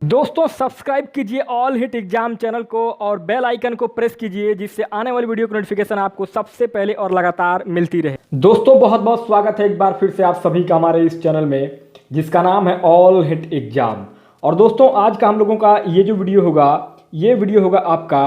दोस्तों सब्सक्राइब कीजिए all hit exam channel को और बेल आइकन को प्रेस कीजिए जिससे आने वाली वीडियो की नोटिफिकेशन आपको सबसे पहले और लगातार मिलती रहे। दोस्तों बहुत बहुत स्वागत है एक बार फिर से आप सभी का हमारे इस चैनल में जिसका नाम है ऑल हिट एग्जाम। और दोस्तों आज का हम लोगों का ये जो वीडियो होगा आपका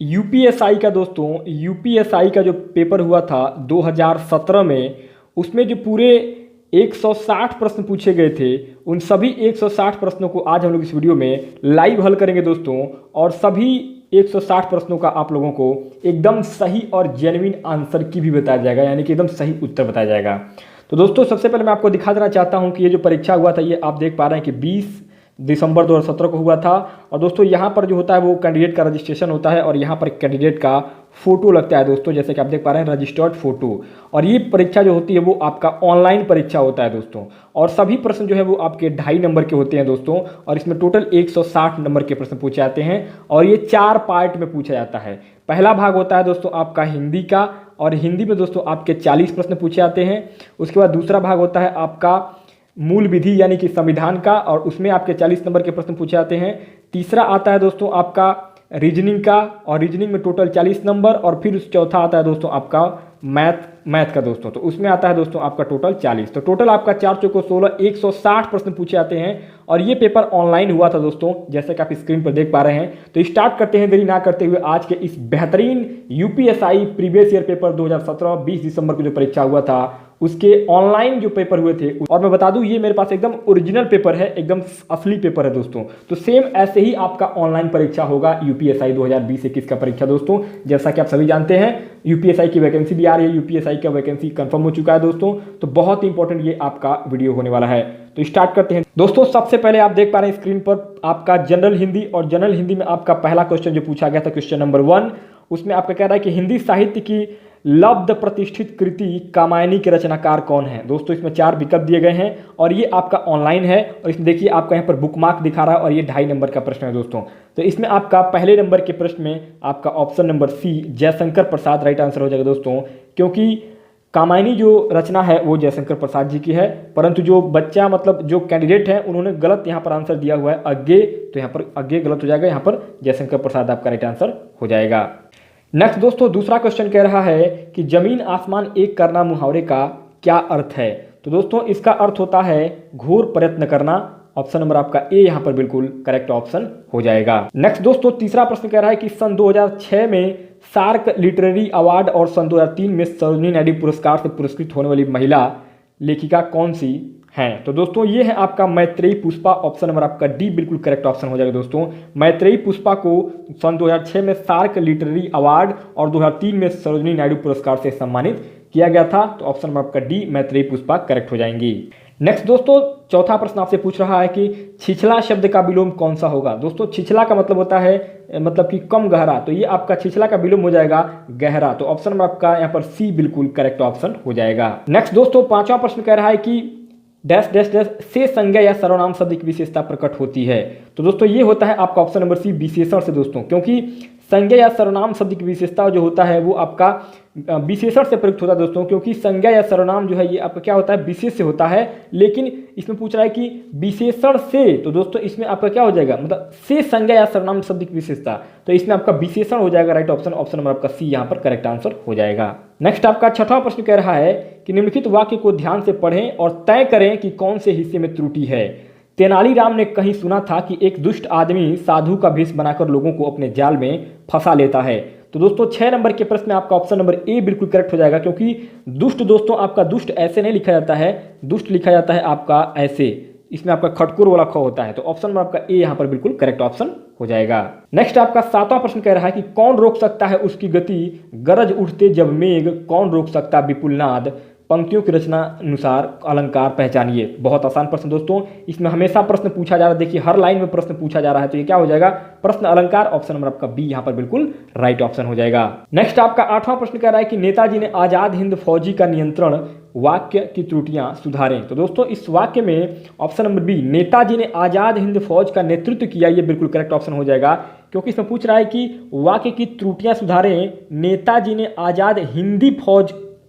यूपीएसआई का। दोस्तों यूपीएसआई का जो पेपर हुआ था 2017 में, उसमें जो पूरे 160 प्रश्न पूछे गए थे, उन सभी 160 प्रश्नों को आज हम लोग इस वीडियो में लाइव हल करेंगे दोस्तों। और सभी 160 प्रश्नों का आप लोगों को एकदम सही और जेन्युइन आंसर की भी बताया जाएगा, यानी कि एकदम सही उत्तर बताया जाएगा। तो दोस्तों सबसे पहले मैं आपको दिखा देना चाहता हूं कि ये जो परीक्षा हुआ था ये आप देख पा रहे हैं कि 20 दिसंबर 2017 को हुआ था। और दोस्तों यहाँ पर जो होता है वो कैंडिडेट का रजिस्ट्रेशन होता है और यहाँ पर कैंडिडेट का फोटो लगता है दोस्तों, जैसे कि आप देख पा रहे हैं रजिस्टर्ड फोटो। और ये परीक्षा जो होती है वो आपका ऑनलाइन परीक्षा होता है दोस्तों। और सभी प्रश्न जो है वो आपके 2.5 नंबर के होते हैं दोस्तों। और इसमें टोटल 160 नंबर के प्रश्न पूछे जाते हैं और ये 4 पार्ट में पूछा जाता है। पहला भाग होता है दोस्तों आपका हिंदी का, और हिंदी में दोस्तों आपके 40 प्रश्न पूछे जाते हैं। उसके बाद दूसरा भाग होता है आपका मूल विधि यानी कि संविधान का, और उसमें आपके 40 नंबर के प्रश्न पूछे जाते हैं। तीसरा आता है दोस्तों आपका रीजनिंग का, और रीजनिंग में टोटल 40 नंबर। और फिर चौथा आता है दोस्तों आपका मैथ का दोस्तों, तो उसमें आता है दोस्तों आपका टोटल 40। तो टोटल आपका 4 चौको 16 160 प्रश्न पूछे जाते हैं। और ये पेपर ऑनलाइन हुआ था दोस्तों, जैसे कि आप स्क्रीन पर देख पा रहे हैं। तो स्टार्ट करते हैं देरी ना करते हुए आज के इस बेहतरीन यूपीएसआई प्रीवियस ईयर पेपर 2017 20 दिसंबर को जो परीक्षा हुआ था उसके ऑनलाइन जो पेपर हुए थे। और मैं बता दूं ये मेरे पास एकदम ओरिजिनल पेपर है, एकदम असली पेपर है दोस्तों। तो सेम ऐसे ही आपका ऑनलाइन परीक्षा होगा यूपीएसआई 2020-21 का परीक्षा दोस्तों। जैसा कि आप सभी जानते हैं यूपीएसआई की वैकेंसी भी आ रही है, यूपीएसआई का वैकेंसी कंफर्म हो चुका है दोस्तों। तो बहुत इंपॉर्टेंट ये आपका वीडियो होने वाला है। तो स्टार्ट करते हैं दोस्तों। सबसे पहले आप देख पा रहे हैं स्क्रीन पर आपका जनरल हिंदी, और जनरल हिंदी में आपका पहला क्वेश्चन जो पूछा गया था क्वेश्चन नंबर 1, उसमें आपका कह रहा है कि हिंदी साहित्य की लब्ध प्रतिष्ठित कृति कामायनी के रचनाकार कौन है। दोस्तों इसमें 4 विकल्प दिए गए हैं और ये आपका ऑनलाइन है। और इसमें देखिए आपका यहाँ पर बुक मार्क दिखा रहा है और ये 2.5 नंबर का प्रश्न है दोस्तों। तो इसमें आपका पहले नंबर के प्रश्न में आपका ऑप्शन नंबर सी जयशंकर प्रसाद राइट आंसर हो जाएगा दोस्तों, क्योंकि कामायनी जो रचना है वो जयशंकर प्रसाद जी की है। परंतु जो बच्चा मतलब जो कैंडिडेट है उन्होंने गलत यहाँ पर आंसर दिया हुआ है अज्ञे, तो यहाँ पर अज्ञे गलत हो जाएगा, यहाँ पर जयशंकर प्रसाद आपका राइट आंसर हो जाएगा। नेक्स्ट दोस्तों दूसरा क्वेश्चन कह रहा है कि जमीन आसमान एक करना मुहावरे का क्या अर्थ है। तो दोस्तों इसका अर्थ होता है घोर प्रयत्न करना। ऑप्शन नंबर आपका ए यहाँ पर बिल्कुल करेक्ट ऑप्शन हो जाएगा। नेक्स्ट दोस्तों तीसरा प्रश्न कह रहा है कि सन 2006 में सार्क लिटरेरी अवार्ड और सन 2003 में सरोजिनी नायडू पुरस्कार से पुरस्कृत होने वाली महिला लेखिका कौन सी हैं। तो दोस्तों ये है आपका मैत्रेयी पुष्पा। ऑप्शन नंबर आपका डी बिल्कुल करेक्ट ऑप्शन हो जाएगा दोस्तों। मैत्रेयी पुष्पा को सन 2006 में सार्क लिटरेरी अवार्ड और 2003 में सरोजिनी नायडू पुरस्कार से सम्मानित किया गया था। तो ऑप्शन नंबर आपका डी मैत्रेयी पुष्पा करेक्ट हो जाएंगी। नेक्स्ट दोस्तों चौथा प्रश्न आपसे पूछ रहा है कि छिछला शब्द का विलोम कौन सा होगा। दोस्तों छिछला का मतलब होता है मतलब कि कम गहरा, तो ये आपका छिछला का विलोम हो जाएगा गहरा। तो ऑप्शन नंबर आपका यहाँ पर सी बिल्कुल करेक्ट ऑप्शन हो जाएगा। नेक्स्ट दोस्तों पांचवा प्रश्न कह रहा है कि डैश डैश डैश से संज्ञा या सर्वनाम शब्द की विशेषता प्रकट होती है। तो दोस्तों ये होता है आपका ऑप्शन नंबर सी विशेषण से दोस्तों, क्योंकि संज्ञा या सर्वनाम शब्द की विशेषता जो होता है वो आपका विशेषण से प्रयुक्त होता है दोस्तों। क्योंकि संज्ञा या सर्वनाम जो है ये आपका क्या होता है विशेष से होता है, लेकिन इसमें पूछ रहा है कि विशेषण से, तो दोस्तों इसमें आपका क्या हो जाएगा मतलब से संज्ञा या सर्वनाम शब्द की विशेषता, तो इसमें आपका विशेषण हो जाएगा राइट ऑप्शन। ऑप्शन नंबर आपका सी यहाँ पर करेक्ट आंसर हो जाएगा। नेक्स्ट आपका छठवां प्रश्न कह रहा है कि निम्नलिखित वाक्य को ध्यान से पढ़ें और तय करें कि कौन से हिस्से में त्रुटि है। तेनालीराम ने कहीं सुना था कि एक दुष्ट आदमी साधु का भेष बनाकर लोगों को अपने जाल में फंसा लेता है। तो दोस्तों 6 नंबर के प्रश्न में आपका ऑप्शन नंबर ए बिल्कुल करेक्ट हो जाएगा, क्योंकि दुष्ट दोस्तों आपका दुष्ट ऐसे नहीं लिखा जाता है, दुष्ट लिखा जाता है आपका ऐसे, इसमें आपका खटकुर वाला ख होता है। तो ऑप्शन नंबर आपका ए यहाँ पर बिल्कुल करेक्ट ऑप्शन हो जाएगा। नेक्स्ट आपका 7वां प्रश्न कह रहा है कि कौन रोक सकता है उसकी गति, गरज उठते जब मेघ, कौन रोक सकता विपुल नाद, पंक्तियों की रचना अनुसार अलंकार पहचानिए। बहुत आसान प्रश्न दोस्तों, इसमें हमेशा प्रश्न पूछा जा रहा है, देखिए हर लाइन में प्रश्न पूछा जा रहा है। तो ये क्या हो जाएगा प्रश्न अलंकार। ऑप्शन नंबर आपका बी यहाँ पर बिल्कुल राइट ऑप्शन हो जाएगा। नेक्स्ट आपका 8वां प्रश्न कह रहा है कि नेताजी ने आजाद हिंद फौजी का नियंत्रण, वाक्य की त्रुटियां सुधारें। तो दोस्तों इस वाक्य में ऑप्शन नंबर बी नेताजी ने आजाद हिंद फौज का नेतृत्व किया, ये बिल्कुल करेक्ट ऑप्शन हो जाएगा, क्योंकि इसमें पूछ रहा है कि वाक्य की त्रुटियां सुधारें, नेताजी ने आजाद हिंदी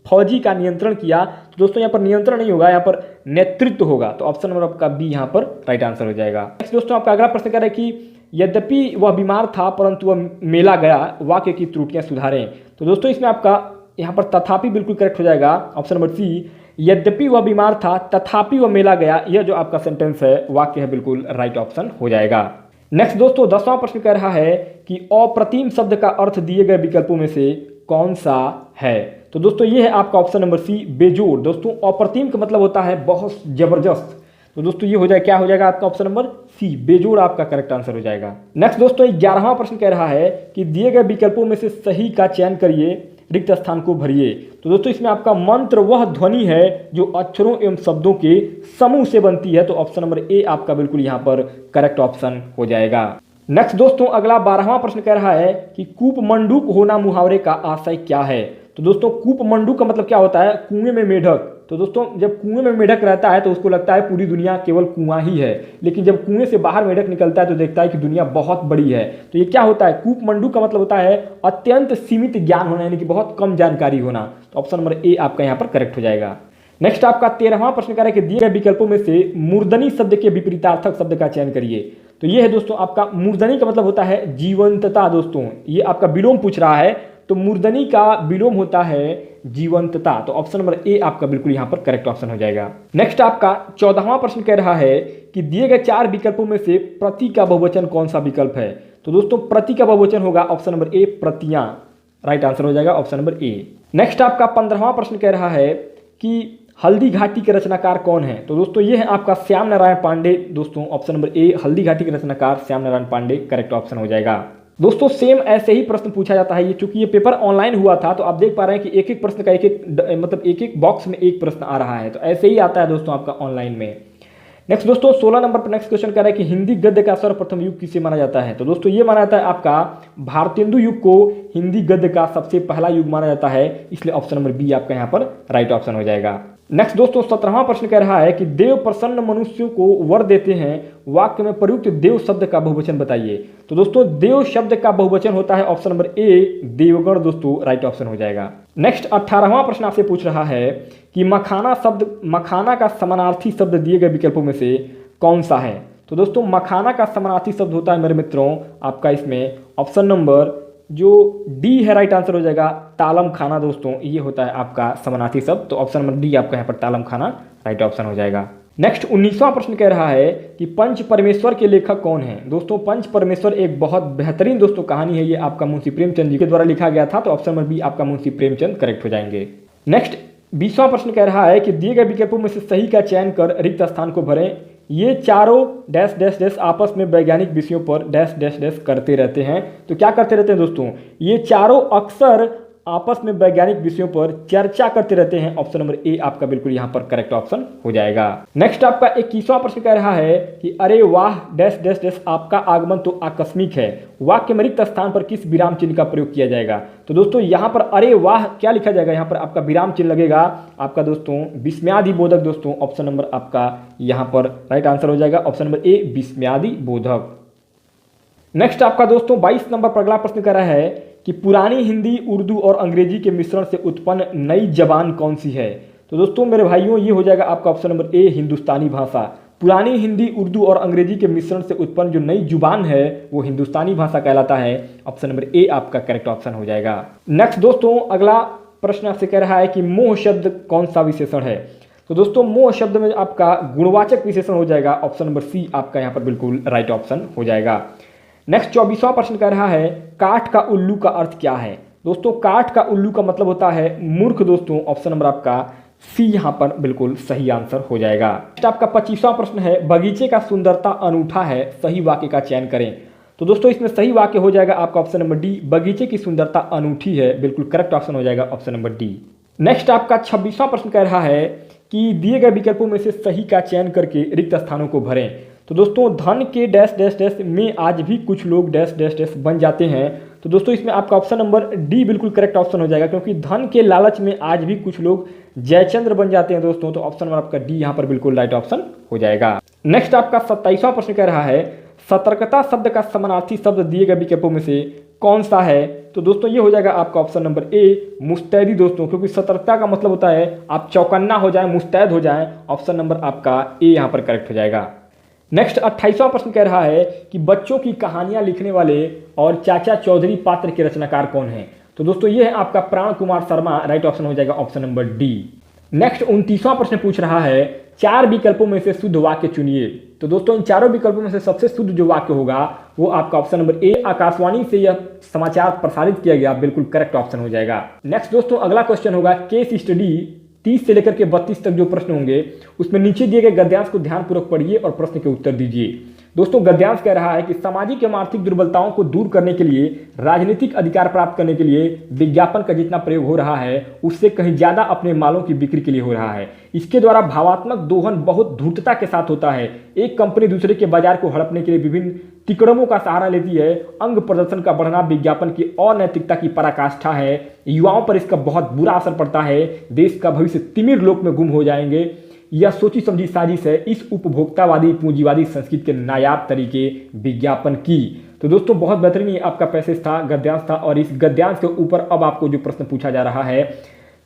फौजी का नियंत्रण किया। तो दोस्तों यहाँ पर नियंत्रण नहीं होगा, यहाँ पर नेतृत्व होगा। तो ऑप्शन नंबर आपका बी यहाँ पर राइट आंसर हो जाएगा। नेक्स्ट दोस्तों आपका अगला प्रश्न कह रहा है कि यद्यपि वह बीमार था परंतु वह मेला गया, वाक्य की त्रुटियां सुधारें। तो दोस्तों इसमें आपका यहाँ पर तथापि बिल्कुल करेक्ट हो जाएगा। ऑप्शन नंबर सी, यद्यपि वह बीमार था तथापि वह मेला गया, यह जो आपका सेंटेंस है वाक्य है बिल्कुल राइट ऑप्शन हो जाएगा। नेक्स्ट दोस्तों 10वां प्रश्न कह रहा है कि अप्रतिम शब्द का अर्थ दिए गए विकल्पों में से कौन सा है। तो दोस्तों ये है आपका ऑप्शन नंबर सी, बेजोड़। दोस्तों अप्रतिम का मतलब होता है बहुत जबरदस्त। तो दोस्तों ये हो जाए, क्या हो जाएगा आपका ऑप्शन नंबर सी, बेजोड़ आपका करेक्ट आंसर हो जाएगा। नेक्स्ट दोस्तों 11वां प्रश्न कह रहा है कि दिए गए विकल्पों में से सही का चयन करिए, रिक्त स्थान को भरिए। तो दोस्तों इसमें आपका मंत्र वह ध्वनि है जो अक्षरों एवं शब्दों के समूह से बनती है। तो ऑप्शन नंबर ए आपका बिल्कुल यहाँ पर करेक्ट ऑप्शन हो जाएगा। नेक्स्ट दोस्तों अगला 12वां प्रश्न कह रहा है कि कूप मंडूक होना मुहावरे का आशय क्या है। तो दोस्तों कूप मंडूक का मतलब क्या होता है, कुएं में मेढक। तो दोस्तों जब कुएं में मेढक रहता है तो उसको लगता है पूरी दुनिया केवल कुआं ही है, लेकिन जब कुएं से बाहर मेढक निकलता है तो देखता है कि दुनिया बहुत बड़ी है। तो ये क्या होता है, कूप मंडूक का मतलब होता है अत्यंत सीमित ज्ञान होना, यानी कि बहुत कम जानकारी होना। तो ऑप्शन नंबर ए आपका यहाँ पर करेक्ट हो जाएगा। नेक्स्ट आपका 13वां प्रश्न कह रहा है कि दिए गए विकल्पों में से मूर्धनी शब्द के विपरीतार्थक शब्द का चयन करिए। तो ये है दोस्तों आपका मूर्धनी का मतलब होता है जीवंतता। दोस्तों ये आपका विलोम पूछ रहा है, तो मूर्धनी का विलोम होता है जीवंतता। तो ऑप्शन नंबर ए आपका बिल्कुल यहाँ पर करेक्ट ऑप्शन हो जाएगा। नेक्स्ट आपका 14वां प्रश्न कह रहा है कि दिए गए 4 विकल्पों में से प्रति का बहुवचन कौन सा विकल्प है। तो दोस्तों प्रति का बहुवचन होगा ऑप्शन नंबर ए, प्रतियां। राइट आंसर हो जाएगा ऑप्शन नंबर ए। नेक्स्ट आपका 15वां प्रश्न कह रहा है कि हल्दी घाटी के रचनाकार कौन है। तो दोस्तों ये है आपका श्याम नारायण पांडे। दोस्तों option number A, Haldi Ghati के रचनाकार श्याम नारायण पांडे करेक्ट ऑप्शन हो जाएगा। दोस्तों सेम ऐसे ही प्रश्न पूछा जाता है, ये चूंकि ये पेपर ऑनलाइन हुआ था तो आप देख पा रहे हैं कि एक एक प्रश्न का एक एक बॉक्स में एक प्रश्न आ रहा है। तो ऐसे ही आता है दोस्तों आपका ऑनलाइन में। नेक्स्ट दोस्तों 16 नंबर पर नेक्स्ट क्वेश्चन कह रहा है कि हिंदी गद्य का सर्वप्रथम युग किसे माना जाता है। तो दोस्तों ये माना जाता है आपका भारतेंदु युग को हिंदी गद्य का सबसे पहला युग माना जाता है, इसलिए ऑप्शन नंबर बी आपका यहाँ पर राइट ऑप्शन हो जाएगा। नेक्स्ट दोस्तों 17वां प्रश्न कह रहा है कि देव प्रसन्न मनुष्यों को वर देते हैं, वाक्य में प्रयुक्त देव शब्द का बहुवचन बताइए। तो दोस्तों देव शब्द का बहुवचन होता है ऑप्शन नंबर ए, देवगण। दोस्तों राइट ऑप्शन हो जाएगा। नेक्स्ट 18वां प्रश्न आपसे पूछ रहा है कि मखाना का समानार्थी शब्द दिए गए विकल्पों में से कौन सा है। तो दोस्तों मखाना का समानार्थी शब्द होता है मेरे मित्रों आपका इसमें ऑप्शन नंबर जो डी है राइट आंसर हो जाएगा, तालम खाना। दोस्तों ये होता है आपका समानार्थी शब्द। तो ऑप्शन नंबर डी आपका यहाँ पर तालम खाना राइट ऑप्शन हो जाएगा। नेक्स्ट 19वां प्रश्न कह रहा है कि पंच परमेश्वर के लेखक कौन है। दोस्तों पंच परमेश्वर एक बहुत बेहतरीन दोस्तों कहानी है, ये आपका मुंशी प्रेमचंद जी के द्वारा लिखा गया था। तो ऑप्शन नंबर बी आपका मुंशी प्रेमचंद करेक्ट हो जाएंगे। नेक्स्ट 20वां प्रश्न कह रहा है कि दिए गए विकल्पों में से सही का चयन कर रिक्त स्थान को भरें। ये चारों डैश डैश डैश आपस में वैज्ञानिक विषयों पर डैश डैश डैश करते रहते हैं। तो क्या करते रहते हैं दोस्तों, ये चारों अक्सर आपस में वैज्ञानिक विषयों पर चर्चा करते रहते हैं। ऑप्शन नंबर ए आपका बिल्कुल यहाँ पर करेक्ट ऑप्शन हो जाएगा। नेक्स्ट आपका 21वां प्रश्न कह रहा है कि अरे वाह डैश डैश डैश आपका आगमन तो आकस्मिक है, वाक्य में रिक्त स्थान पर किस विराम चिन्ह का प्रयोग किया जाएगा। तो दोस्तों यहाँ पर अरे वाह क्या लिखा जाएगा, यहाँ पर आपका विराम चिन्ह लगेगा आपका दोस्तों विस्मयादि बोधक। दोस्तों ऑप्शन नंबर आपका यहाँ पर राइट आंसर हो जाएगा ऑप्शन नंबर ए, विस्मयादि बोधक। नेक्स्ट आपका दोस्तों 22 नंबर पर अगला प्रश्न कर रहा है कि पुरानी हिंदी, उर्दू और अंग्रेजी के मिश्रण से उत्पन्न नई जबान कौन सी है। तो दोस्तों मेरे भाइयों ये हो जाएगा आपका ऑप्शन नंबर ए, हिंदुस्तानी भाषा। पुरानी हिंदी, उर्दू और अंग्रेजी के मिश्रण से उत्पन्न जो नई जुबान है वो हिंदुस्तानी भाषा कहलाता है। ऑप्शन नंबर ए आपका करेक्ट ऑप्शन हो जाएगा। नेक्स्ट दोस्तों अगला प्रश्न आपसे कह रहा है कि मोह शब्द कौन सा विशेषण है। तो दोस्तों मोह शब्द में आपका गुणवाचक विशेषण हो जाएगा। ऑप्शन नंबर सी आपका यहाँ पर बिल्कुल राइट ऑप्शन हो जाएगा। नेक्स्ट 24वां प्रश्न कर रहा है काठ का उल्लू का अर्थ क्या है। दोस्तों काठ का उल्लू का मतलब होता है मूर्ख। दोस्तों ऑप्शन नंबर आपका सी यहाँ पर बिल्कुल सही आंसर हो जाएगा। नेक्स्ट आपका 25वां प्रश्न है बगीचे का सुंदरता अनूठा है, सही वाक्य का चयन करें। तो दोस्तों इसमें सही वाक्य हो जाएगा आपका ऑप्शन नंबर डी, बगीचे की सुंदरता अनूठी है, बिल्कुल करेक्ट ऑप्शन हो जाएगा ऑप्शन नंबर डी। नेक्स्ट आपका 26वां प्रश्न कह रहा है कि दिए गए विकल्पों में से सही का चयन करके रिक्त स्थानों को भरें। तो दोस्तों धन के डैश डैश डैश में आज भी कुछ लोग डैश डैश डैश बन जाते हैं। तो दोस्तों इसमें आपका ऑप्शन नंबर डी बिल्कुल करेक्ट ऑप्शन हो जाएगा, क्योंकि धन के लालच में आज भी कुछ लोग जयचंद्र बन जाते हैं दोस्तों। तो ऑप्शन नंबर आपका डी यहाँ पर बिल्कुल राइट ऑप्शन हो जाएगा। नेक्स्ट आपका 27वां प्रश्न कह रहा है सतर्कता शब्द का समानार्थी शब्द दिए गए विकल्पों में से कौन सा है? तो दोस्तों ये हो जाएगा आपका ऑप्शन नंबर ए मुस्तैदी दोस्तों, क्योंकि सतर्कता का मतलब होता है आप चौकन्ना हो जाए, मुस्तैद हो जाए। ऑप्शन नंबर आपका ए यहाँ पर करेक्ट हो जाएगा। नेक्स्ट 28वां प्रश्न कह रहा है कि बच्चों की कहानियां लिखने वाले और चाचा चौधरी पात्र के रचनाकार कौन हैं? तो दोस्तों ये है आपका प्राण कुमार शर्मा। राइट ऑप्शन हो जाएगा ऑप्शन नंबर डी। नेक्स्ट 29वां प्रश्न पूछ रहा है 4 विकल्पों में से शुद्ध वाक्य चुनिए। तो दोस्तों इन चारों विकल्पों में से सबसे शुद्ध जो वाक्य होगा वो आपका ऑप्शन नंबर ए आकाशवाणी से यह समाचार प्रसारित किया गया, बिल्कुल करेक्ट ऑप्शन हो जाएगा। नेक्स्ट दोस्तों अगला क्वेश्चन होगा केस स्टडी 30 से लेकर के 32 तक जो प्रश्न होंगे उसमें नीचे दिए गए गद्यांश को ध्यानपूर्वक पढ़िए और प्रश्न के उत्तर दीजिए। दोस्तों गद्यांश कह रहा है कि सामाजिक एवं आर्थिक दुर्बलताओं को दूर करने के लिए, राजनीतिक अधिकार प्राप्त करने के लिए विज्ञापन का जितना प्रयोग हो रहा है उससे कहीं ज्यादा अपने मालों की बिक्री के लिए हो रहा है। इसके द्वारा भावात्मक दोहन बहुत धूर्तता के साथ होता है। एक कंपनी दूसरे के बाजार को हड़पने के लिए विभिन्न तिकड़मों का सहारा लेती है। अंग प्रदर्शन का बढ़ना विज्ञापन की अनैतिकता की पराकाष्ठा है। युवाओं पर इसका बहुत बुरा असर पड़ता है। देश का भविष्य तिमिर लोक में गुम हो जाएंगे। यह सोची समझी साजिश है इस उपभोक्तावादी पूंजीवादी संस्कृति के नायाब तरीके विज्ञापन की। तो दोस्तों बहुत बेहतरीन ये आपका पैसेज था, गद्यांश था। और इस गद्यांश के ऊपर अब आपको जो प्रश्न पूछा जा रहा है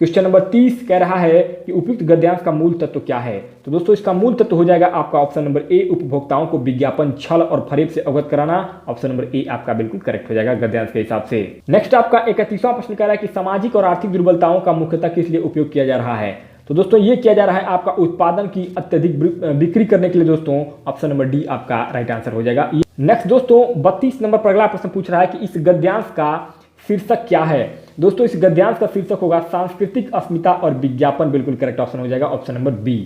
क्वेश्चन नंबर 30 कह रहा है कि उपयुक्त गद्यांश का मूल तत्व क्या है? तो दोस्तों इसका मूल तत्व हो जाएगा आपका ऑप्शन नंबर ए उपभोक्ताओं को विज्ञापन छल और फरेब से अवगत कराना। ऑप्शन नंबर ए आपका बिल्कुल करेक्ट हो जाएगा गद्यांश के हिसाब से। नेक्स्ट आपका 31वां प्रश्न कह रहा है कि सामाजिक और आर्थिक दुर्बलताओं का मुख्यतः किस लिए उपयोग किया जा रहा है? तो दोस्तों ये किया जा रहा है आपका उत्पादन की अत्यधिक बिक्री करने के लिए दोस्तों। ऑप्शन नंबर डी आपका राइट आंसर हो जाएगा। नेक्स्ट दोस्तों 32 नंबर पर अगला प्रश्न पूछ रहा है कि इस गद्यांश का शीर्षक क्या है? दोस्तों इस गद्यांश का शीर्षक होगा सांस्कृतिक अस्मिता और विज्ञापन, बिल्कुल करेक्ट ऑप्शन हो जाएगा ऑप्शन नंबर बी।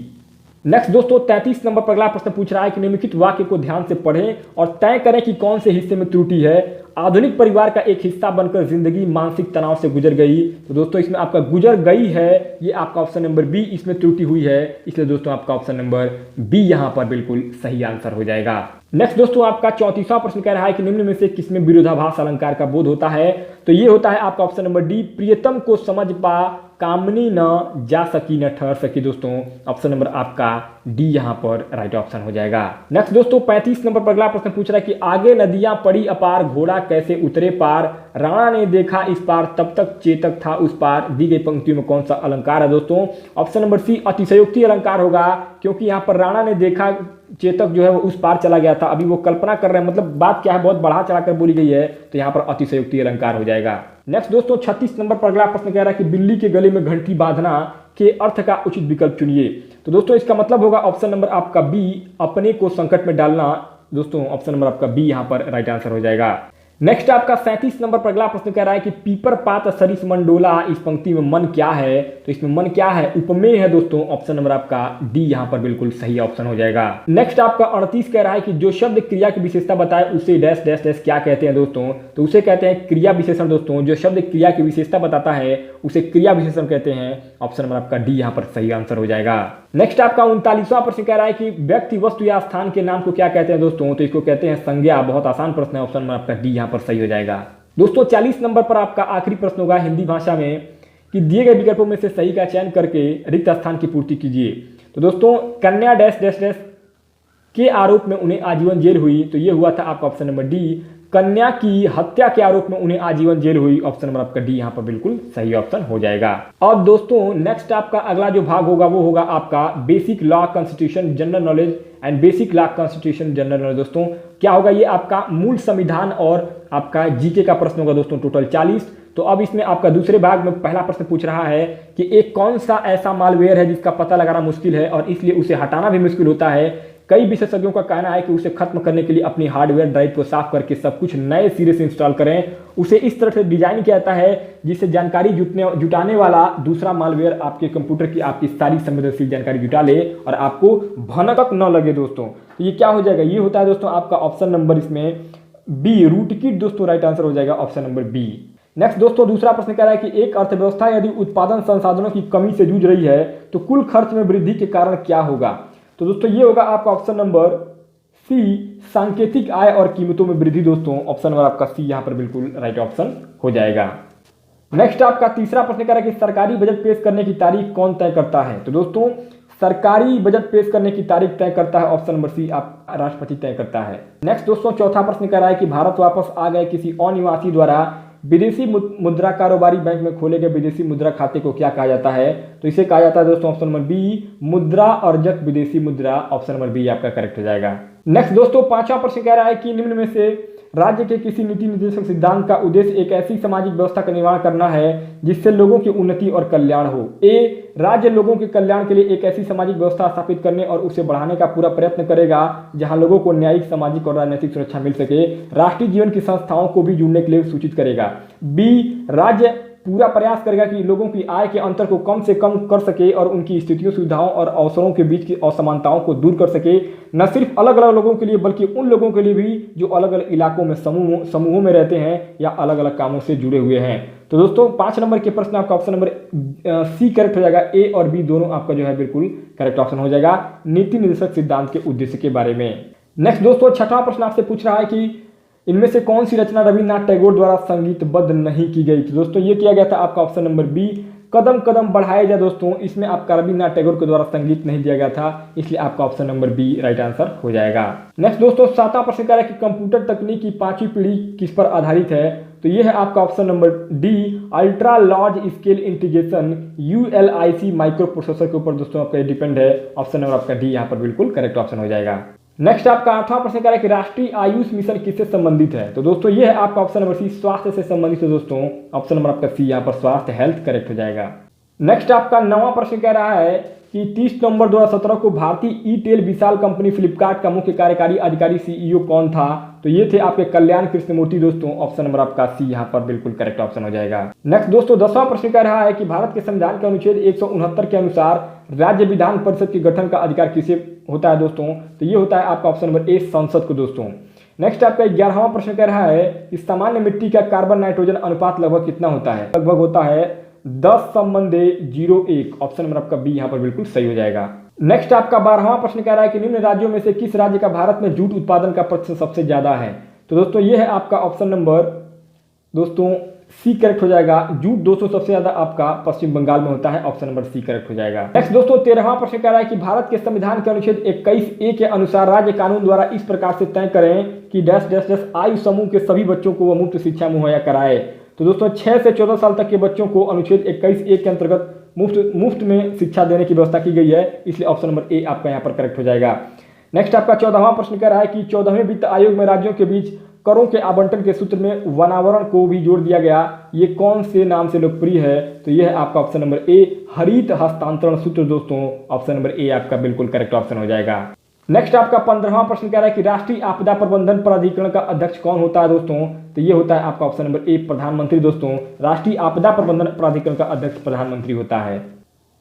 नेक्स्ट दोस्तों 33 नंबर पर अगला प्रश्न पूछ रहा है कि निम्नलिखित वाक्य को ध्यान से पढ़ें और तय करें कि कौन से हिस्से में त्रुटि है। आधुनिक परिवार का एक हिस्सा बनकर जिंदगी मानसिक तनाव से गुजर गई। तो दोस्तों इसमें आपका गुजर गई है, ये आपका ऑप्शन नंबर बी इसमें त्रुटि हुई है, इसलिए दोस्तों आपका ऑप्शन नंबर बी यहां पर बिल्कुल सही आंसर हो जाएगा। नेक्स्ट दोस्तों आपका 34वां प्रश्न कह रहा है कि निम्न में से किसमें विरोधाभास अलंकार का बोध होता है? तो ये होता है आपका ऑप्शन नंबर डी प्रियतम को समझ पा कामनी न जा सकी न ठहर सकी। दोस्तों ऑप्शन नंबर आपका डी यहां पर राइट ऑप्शन हो जाएगा। नेक्स्ट दोस्तों 35 नंबर पर अगला प्रश्न पूछ रहा है कि आगे नदियां पड़ी अपार घोड़ा कैसे उतरे पार। राणा ने देखा इस पार तब तक चेतक था उस पार। दी गई पंक्तियों में कौन सा अलंकार है? दोस्तों ऑप्शन नंबर सी अतिशयोक्ति अलंकार होगा, क्योंकि यहाँ पर राणा ने देखा चेतक जो है वो उस पार चला गया था। अभी वो कल्पना कर रहे हैं, मतलब बात क्या है बहुत बढ़ा चढ़ाकर बोली गई है, तो यहाँ पर अतिशयोक्ति अलंकार हो जाएगा। नेक्स्ट दोस्तों 36 नंबर पर अगला प्रश्न कह रहा है कि बिल्ली के गले में घंटी बांधना के अर्थ का उचित विकल्प चुनिए। तो दोस्तों इसका मतलब होगा ऑप्शन नंबर आपका बी अपने को संकट में डालना। दोस्तों ऑप्शन नंबर आपका बी यहाँ पर राइट आंसर हो जाएगा। नेक्स्ट आपका 37 नंबर पर अगला प्रश्न कह रहा है कि पीपर पात सरिस मंडोला, इस पंक्ति में मन क्या है? तो इसमें मन क्या है? उपमेय है दोस्तों। ऑप्शन नंबर आपका डी यहाँ पर बिल्कुल सही ऑप्शन हो जाएगा। नेक्स्ट आपका 38 कह रहा है कि जो शब्द क्रिया की विशेषता बताए उसे डैश डैश डैश क्या कहते हैं? दोस्तों तो उसे कहते हैं क्रिया विशेषण। दोस्तों जो शब्द क्रिया की विशेषता बताता है उसे क्रिया विशेषण कहते हैं। ऑप्शन नंबर आपका डी यहाँ पर सही आंसर हो जाएगा। नेक्स्ट आपका 39वां प्रश्न कह रहा है कि व्यक्ति वस्तु या स्थान के नाम को क्या कहते हैं? दोस्तों तो इसको कहते हैं संज्ञा। बहुत आसान प्रश्न है, ऑप्शन नंबर आपका डी यहाँ पर सही हो जाएगा। दोस्तों 40 नंबर पर आपका आखिरी प्रश्न होगा हिंदी भाषा में कि दिए गए विकल्पों में से सही का चयन करके रिक्त स्थान की पूर्ति कीजिए। तो दोस्तों कन्या डैश डैश डैश के आरोप में उन्हें आजीवन जेल हुई, तो ये हुआ था आपका ऑप्शन नंबर डी। कन्या की हत्या के आरोप में उन्हें आजीवन जेल हुई। ऑप्शन नंबर आपका डी यहाँ पर बिल्कुल सही ऑप्शन हो जाएगा। अब दोस्तों नेक्स्ट आपका अगला जो भाग होगा वो होगा आपका basic law constitution general knowledge and basic law constitution general knowledge. दोस्तों क्या होगा? ये आपका मूल संविधान और आपका जीके का प्रश्न होगा दोस्तों, टोटल 40। तो अब इसमें आपका दूसरे भाग में पहला प्रश्न पूछ रहा है कि एक कौन सा ऐसा मालवेयर है जिसका पता लगाना मुश्किल है और इसलिए उसे हटाना भी मुश्किल होता है। कई विशेषज्ञों का कहना है कि उसे खत्म करने के लिए अपनी हार्डवेयर ड्राइव को साफ करके सब कुछ नए सिरे से इंस्टॉल करें। उसे इस तरह से डिजाइन किया जाता है जिससे जानकारी जुटाने वाला दूसरा मालवेयर आपके कंप्यूटर की आपकी सारी संवेदनशील जानकारी जुटा ले और आपको भनक न लगे। दोस्तों तो ये क्या हो जाएगा? ये होता है दोस्तों आपका ऑप्शन नंबर इसमें बी रूटकिट। दोस्तों राइट आंसर हो जाएगा ऑप्शन नंबर बी। नेक्स्ट दोस्तों दूसरा प्रश्न कह रहा है कि एक अर्थव्यवस्था यदि उत्पादन संसाधनों की कमी से जूझ रही है तो कुल खर्च में वृद्धि के कारण क्या होगा? तो दोस्तों ये होगा आपका ऑप्शन नंबर सी सांकेतिक आय और कीमतों में वृद्धि। दोस्तों ऑप्शन नंबर आपका सी यहाँ पर बिल्कुल राइट ऑप्शन हो जाएगा। नेक्स्ट आपका तीसरा प्रश्न कह रहा है कि सरकारी बजट पेश करने की तारीख कौन तय करता है? तो दोस्तों सरकारी बजट पेश करने की तारीख तय करता है? ऑप्शन नंबर सी आप राष्ट्रपति तय करता है। नेक्स्ट दोस्तों चौथा प्रश्न कह रहा है कि भारत वापस आ गए किसी अनिवासी द्वारा विदेशी मुद्रा कारोबारी बैंक में खोले गए विदेशी मुद्रा खाते को क्या कहा जाता है? तो इसे कहा जाता है दोस्तों ऑप्शन नंबर बी मुद्रा अर्जक विदेशी मुद्रा। ऑप्शन नंबर बी आपका करेक्ट हो जाएगा। नेक्स्ट दोस्तों पांचवा प्रश्न कह रहा है कि निम्न में से राज्य के किसी नीति निर्देशक सिद्धांत का उद्देश्य एक ऐसी सामाजिक व्यवस्था का निर्माण करना है जिससे लोगों की उन्नति और कल्याण हो। ए राज्य लोगों के कल्याण के लिए एक ऐसी सामाजिक व्यवस्था स्थापित करने और उसे बढ़ाने का पूरा प्रयत्न करेगा जहां लोगों को न्यायिक, सामाजिक और राजनीतिक सुरक्षा मिल सके। राष्ट्रीय जीवन की संस्थाओं को भी जुड़ने के लिए सूचित करेगा। बी राज्य पूरा प्रयास करेगा कि लोगों की आय के अंतर को कम से कम कर सके और उनकी स्थितियों, सुविधाओं और अवसरों के बीच की असमानताओं को दूर कर सके, न सिर्फ अलग अलग लोगों के लिए बल्कि उन लोगों के लिए भी जो अलग अलग इलाकों में समूहों में रहते हैं या अलग अलग कामों से जुड़े हुए हैं। तो दोस्तों 5 नंबर के प्रश्न आपका ऑप्शन नंबर सी करेक्ट हो जाएगा। ए और बी दोनों आपका जो है बिल्कुल करेक्ट ऑप्शन हो जाएगा नीति निर्देशक सिद्धांत के उद्देश्य के बारे में। नेक्स्ट दोस्तों छठवां प्रश्न आपसे पूछ रहा है कि इनमें से कौन सी रचना रविन्द्रनाथ टैगोर द्वारा संगीतबद्ध नहीं की गई? तो दोस्तों ये किया गया था आपका ऑप्शन नंबर बी कदम कदम बढ़ाए जा। दोस्तों इसमें आपका रविन्द्रनाथ टैगोर के द्वारा संगीत नहीं दिया गया था, इसलिए आपका option number B right answer हो जाएगा। नेक्स्ट दोस्तों 7वां प्रश्न कह रहा है कि कंप्यूटर तकनीक की 5वीं पीढ़ी किस पर आधारित है? तो ये है आपका option number D ultra large scale integration ULIC micro processor के ऊपर दोस्तों आपका डिपेंड है। ऑप्शन नंबर आपका डी यहाँ पर बिल्कुल करेक्ट ऑप्शन हो जाएगा। नेक्स्ट आपका 8वां प्रश्न कह रहा है कि राष्ट्रीय आयुष मिशन किससे संबंधित है? तो दोस्तों ये है आपका ऑप्शन नंबर सी स्वास्थ्य से संबंधित है। दोस्तों ऑप्शन नंबर आपका सी यहाँ पर स्वास्थ्य हेल्थ करेक्ट हो जाएगा। नेक्स्ट आपका 9वां प्रश्न कह रहा है कि 30 नवंबर 2017 को भारतीय ई-टेल विशाल कंपनी फ्लिपकार्ट का मुख्य कार्यकारी अधिकारी CEO कौन था? तो ये थे आपके कल्याण कृष्णमूर्ति। दोस्तों ऑप्शन नंबर आपका सी यहाँ पर बिल्कुल करेक्ट ऑप्शन हो जाएगा। नेक्स्ट दोस्तों 10वां प्रश्न कह रहा है कि भारत के संविधान के अनुच्छेद 169 के अनुसार राज्य विधान परिषद के गठन का अधिकार किसे होता है? दोस्तों तो ये होता है आपका ऑप्शन नंबर ए संसद को। दोस्तों नेक्स्ट आपका 11वां प्रश्न कह रहा है कि सामान्य मिट्टी का कार्बन नाइट्रोजन अनुपात लगभग कितना होता है? लगभग होता है 10:01। ऑप्शन नंबर आपका बी यहाँ पर बिल्कुल सही हो जाएगा। नेक्स्ट आपका 12वां प्रश्न कह रहा है कि निम्न राज्यों में से किस राज्य का भारत में जूट उत्पादन का प्रतिशत सबसे ज्यादा है? तो दोस्तों ये है आपका ऑप्शन नंबर दोस्तों सी करेक्ट हो जाएगा। जूट दोस्तों सबसे ज्यादा आपका पश्चिम बंगाल में होता है। ऑप्शन नंबर सी करेक्ट हो जाएगा। नेक्स्ट दोस्तों 13वां प्रश्न कह रहा है कि भारत के संविधान के अनुच्छेद 21A के अनुसार राज्य कानून द्वारा इस प्रकार से तय करें कि डैश डैश डैश आयु समूह के सभी बच्चों को वह मुफ्त शिक्षा मुहैया कराए। तो दोस्तों 6 से 14 साल तक के बच्चों को अनुच्छेद 21A के अंतर्गत मुफ्त में शिक्षा देने की व्यवस्था की गई है, इसलिए ऑप्शन नंबर ए आपका यहाँ पर करेक्ट हो जाएगा। नेक्स्ट आपका 14वां प्रश्न कह रहा है कि 14वें वित्त आयोग में राज्यों के बीच करों के आवंटन के सूत्र में वनावरण को भी जोड़ दिया गया, ये कौन से नाम से लोकप्रिय है? तो यह है आपका ऑप्शन नंबर ए हरित हस्तांतरण सूत्र। दोस्तों ऑप्शन नंबर ए आपका बिल्कुल करेक्ट ऑप्शन हो जाएगा। नेक्स्ट आपका 15वां प्रश्न कह रहा है कि राष्ट्रीय आपदा प्रबंधन प्राधिकरण का अध्यक्ष कौन होता है? दोस्तों तो ये होता है आपका ऑप्शन नंबर ए प्रधानमंत्री। दोस्तों राष्ट्रीय आपदा प्रबंधन प्राधिकरण का अध्यक्ष प्रधानमंत्री होता है।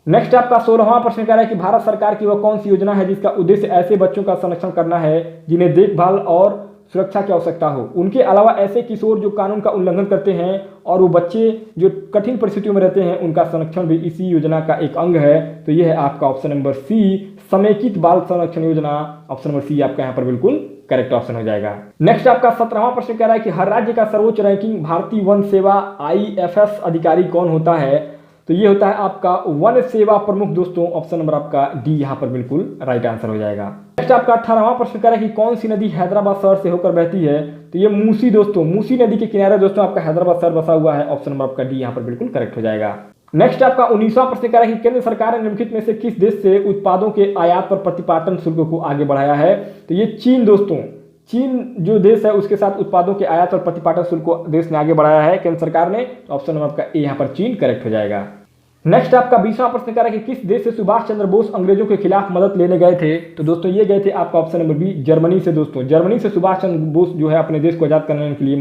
नेक्स्ट आपका 16वां प्रश्न कह रहा है कि भारत सरकार की वह कौन सी योजना है जिसका उद्देश्य ऐसे बच्चों का संरक्षण करना है जिन्हें देखभाल और सुरक्षा की आवश्यकता हो, उनके अलावा ऐसे किशोर जो कानून का उल्लंघन करते हैं और वो बच्चे जो कठिन परिस्थितियों में रहते हैं उनका संरक्षण भी इसी योजना का एक अंग है। तो यह है आपका ऑप्शन नंबर सी समेकित बाल संरक्षण योजना। ऑप्शन नंबर सी आपका यहाँ पर बिल्कुल करेक्ट ऑप्शन हो जाएगा। नेक्स्ट आपका 17वां प्रश्न कह रहा है कि हर राज्य का सर्वोच्च रैंकिंग भारतीय वन सेवा IFS अधिकारी कौन होता है? तो ये होता है आपका वन सेवा प्रमुख। दोस्तों ऑप्शन नंबर आपका डी यहाँ पर बिल्कुल राइट आंसर हो जाएगा। नेक्स्ट आपका 18वां प्रश्न कह रहा है कि कौन सी नदी हैदराबाद शहर से होकर बहती है? तो ये मूसी। दोस्तों मूसी नदी के किनारे दोस्तों आपका हैदराबाद शहर बसा हुआ है। ऑप्शन नंबर आपका डी यहाँ पर बिल्कुल करेक्ट हो जाएगा। नेक्स्ट आपका 19वां प्रश्न कह रहा है कि केंद्र सरकार ने निम्नलिखित में से किस देश से उत्पादों के आयात पर प्रतिपाटन शुल्क को आगे बढ़ाया है? तो ये चीन। दोस्तों चीन जो देश है उसके साथ उत्पादों के आयात और प्रतिपाटन शुल्क को देश ने आगे बढ़ाया है केंद्र सरकार ने। ऑप्शन नंबर आपका ए यहाँ पर चीन करेक्ट हो जाएगा। नेक्स्ट आपका 20वां प्रश्न कह रहा है कि किस देश से सुभाष चंद्र बोस अंग्रेजों के खिलाफ मदद लेने गए थे? तो दोस्तों ये गए थे आपका ऑप्शन नंबर बी जर्मनी से। दोस्तों जर्मनी से सुभाष चंद्र बोस जो है अपने देश को आजाद करने के लिए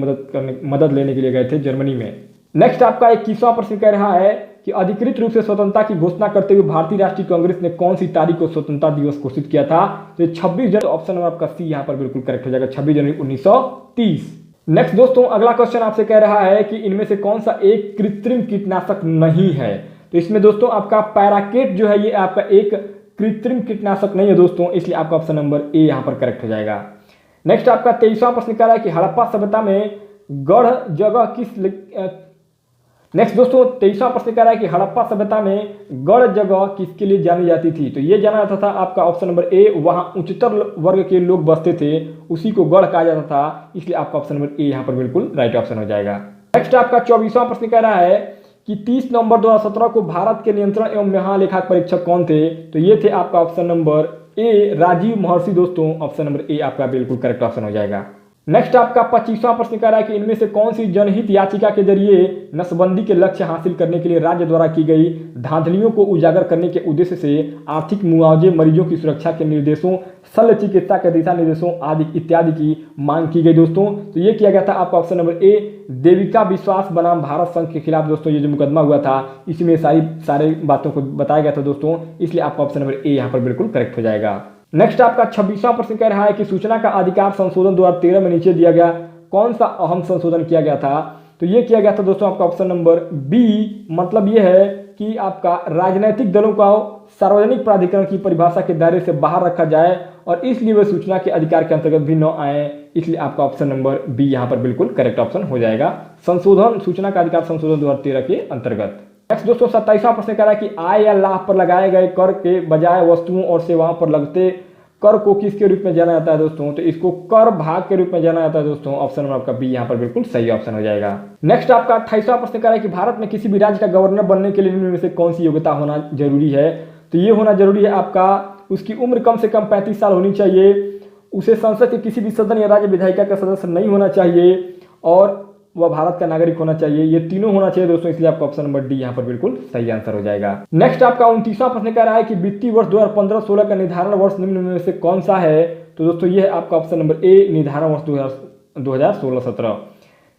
मदद लेने के लिए गए थे जर्मनी में। नेक्स्ट आपका 21वां प्रश्न कह रहा है कि अधिकृत रूप से स्वतंत्रता की घोषणा करते हुए भारतीय राष्ट्रीय कांग्रेस ने कौन सी तारीख को स्वतंत्रता दिवस घोषित किया था? तो 26 जनवरी। ऑप्शन नंबर आपका सी यहाँ पर बिल्कुल करेक्ट हो जाएगा 26 जनवरी 1930। नेक्स्ट दोस्तों अगला क्वेश्चन आपसे कह रहा है कि इनमें से कौन सा एक कृत्रिम कीटनाशक नहीं है? तो इसमें दोस्तों आपका पैराकेट जो है ये आपका एक कृत्रिम कीटनाशक नहीं है दोस्तों, इसलिए आपका ऑप्शन नंबर ए यहाँ पर करेक्ट हो जाएगा। नेक्स्ट आपका 23वां प्रश्न कह रहा है कि हड़प्पा सभ्यता में गढ़ जगह नेक्स्ट दोस्तों 23वां प्रश्न कह रहा है कि हड़प्पा सभ्यता में गढ़ जगह किसके लिए जानी जाती थी? तो ये जाना जाता था आपका ऑप्शन नंबर ए, वहां उच्चतर वर्ग के लोग बसते थे, उसी को गढ़ कहा जाता था, इसलिए आपका ऑप्शन नंबर ए यहाँ पर बिल्कुल राइट ऑप्शन हो जाएगा। नेक्स्ट आपका 24वां प्रश्न कह रहा है कि 30 नवंबर 2017 को भारत के नियंत्रण एवं महालेखाक परीक्षक कौन थे? तो ये थे आपका ऑप्शन नंबर ए राजीव महर्षि दोस्तों, ऑप्शन नंबर ए आपका बिल्कुल करेक्ट ऑप्शन हो जाएगा। नेक्स्ट आपका 25वां प्रश्न कह रहा है कि इनमें से कौन सी जनहित याचिका के जरिए नसबंदी के लक्ष्य हासिल करने के लिए राज्य द्वारा की गई धांधलियों को उजागर करने के उद्देश्य से आर्थिक मुआवजे, मरीजों की सुरक्षा के निर्देशों, शल्य चिकित्सा के दिशा निर्देशों आदि इत्यादि की मांग की गई दोस्तों? तो ये किया गया था आपका ऑप्शन नंबर ए देविका विश्वास बनाम भारत संघ के खिलाफ दोस्तों, ये जो मुकदमा हुआ था इसमें सारी बातों को बताया गया था दोस्तों, इसलिए आपका ऑप्शन नंबर ए यहाँ पर बिल्कुल करेक्ट हो जाएगा। नेक्स्ट आपका 26वां प्रश्न कह रहा है कि सूचना का अधिकार संशोधन 2013 में नीचे दिया गया कौन सा अहम संशोधन किया गया था? तो ये किया गया था दोस्तों आपका ऑप्शन नंबर बी, मतलब ये है कि आपका राजनीतिक दलों को सार्वजनिक प्राधिकरण की परिभाषा के दायरे से बाहर रखा जाए और इसलिए वे सूचना के अधिकार के अंतर्गत भी न आए, इसलिए आपका ऑप्शन नंबर बी यहाँ पर बिल्कुल करेक्ट ऑप्शन हो जाएगा। संशोधन सूचना का अधिकार संशोधन 2013 के अंतर्गत। नेक्स्ट दोस्तों 27वां प्रश्न कह रहा है कि आय या लाभ पर लगाए गए कर के बजाय वस्तुओं और सेवाओं पर लगते कर को किसके रूप में जाना जाता है दोस्तों? तो इसको कर भाग के रूप में जाना जाता है दोस्तों, ऑप्शन नंबर आपका बी यहाँ पर बिल्कुल सही ऑप्शन हो जाएगा। नेक्स्ट आपका 28वां प्रश्न कह रहा है कि भारत में किसी भी राज्य का गवर्नर बनने के लिए निम्न में से कौन सी योग्यता होना जरूरी है? तो ये होना जरूरी है आपका उसकी उम्र कम से कम 35 साल होनी चाहिए, उसे संसद के किसी भी सदन या राज्य विधायिका का सदस्य नहीं होना चाहिए और वह भारत का नागरिक होना चाहिए। ये तीनों होना चाहिए दोस्तों, इसलिए आपका ऑप्शन नंबर डी यहाँ पर बिल्कुल सही आंसर हो जाएगा। नेक्स्ट आपका 29वां प्रश्न कह रहा है कि वित्तीय वर्ष 2015-16 का निर्धारण वर्ष निम्न में से कौन सा है? तो दोस्तों ये है आपका ऑप्शन नंबर ए निर्धारण वर्ष 2016-17।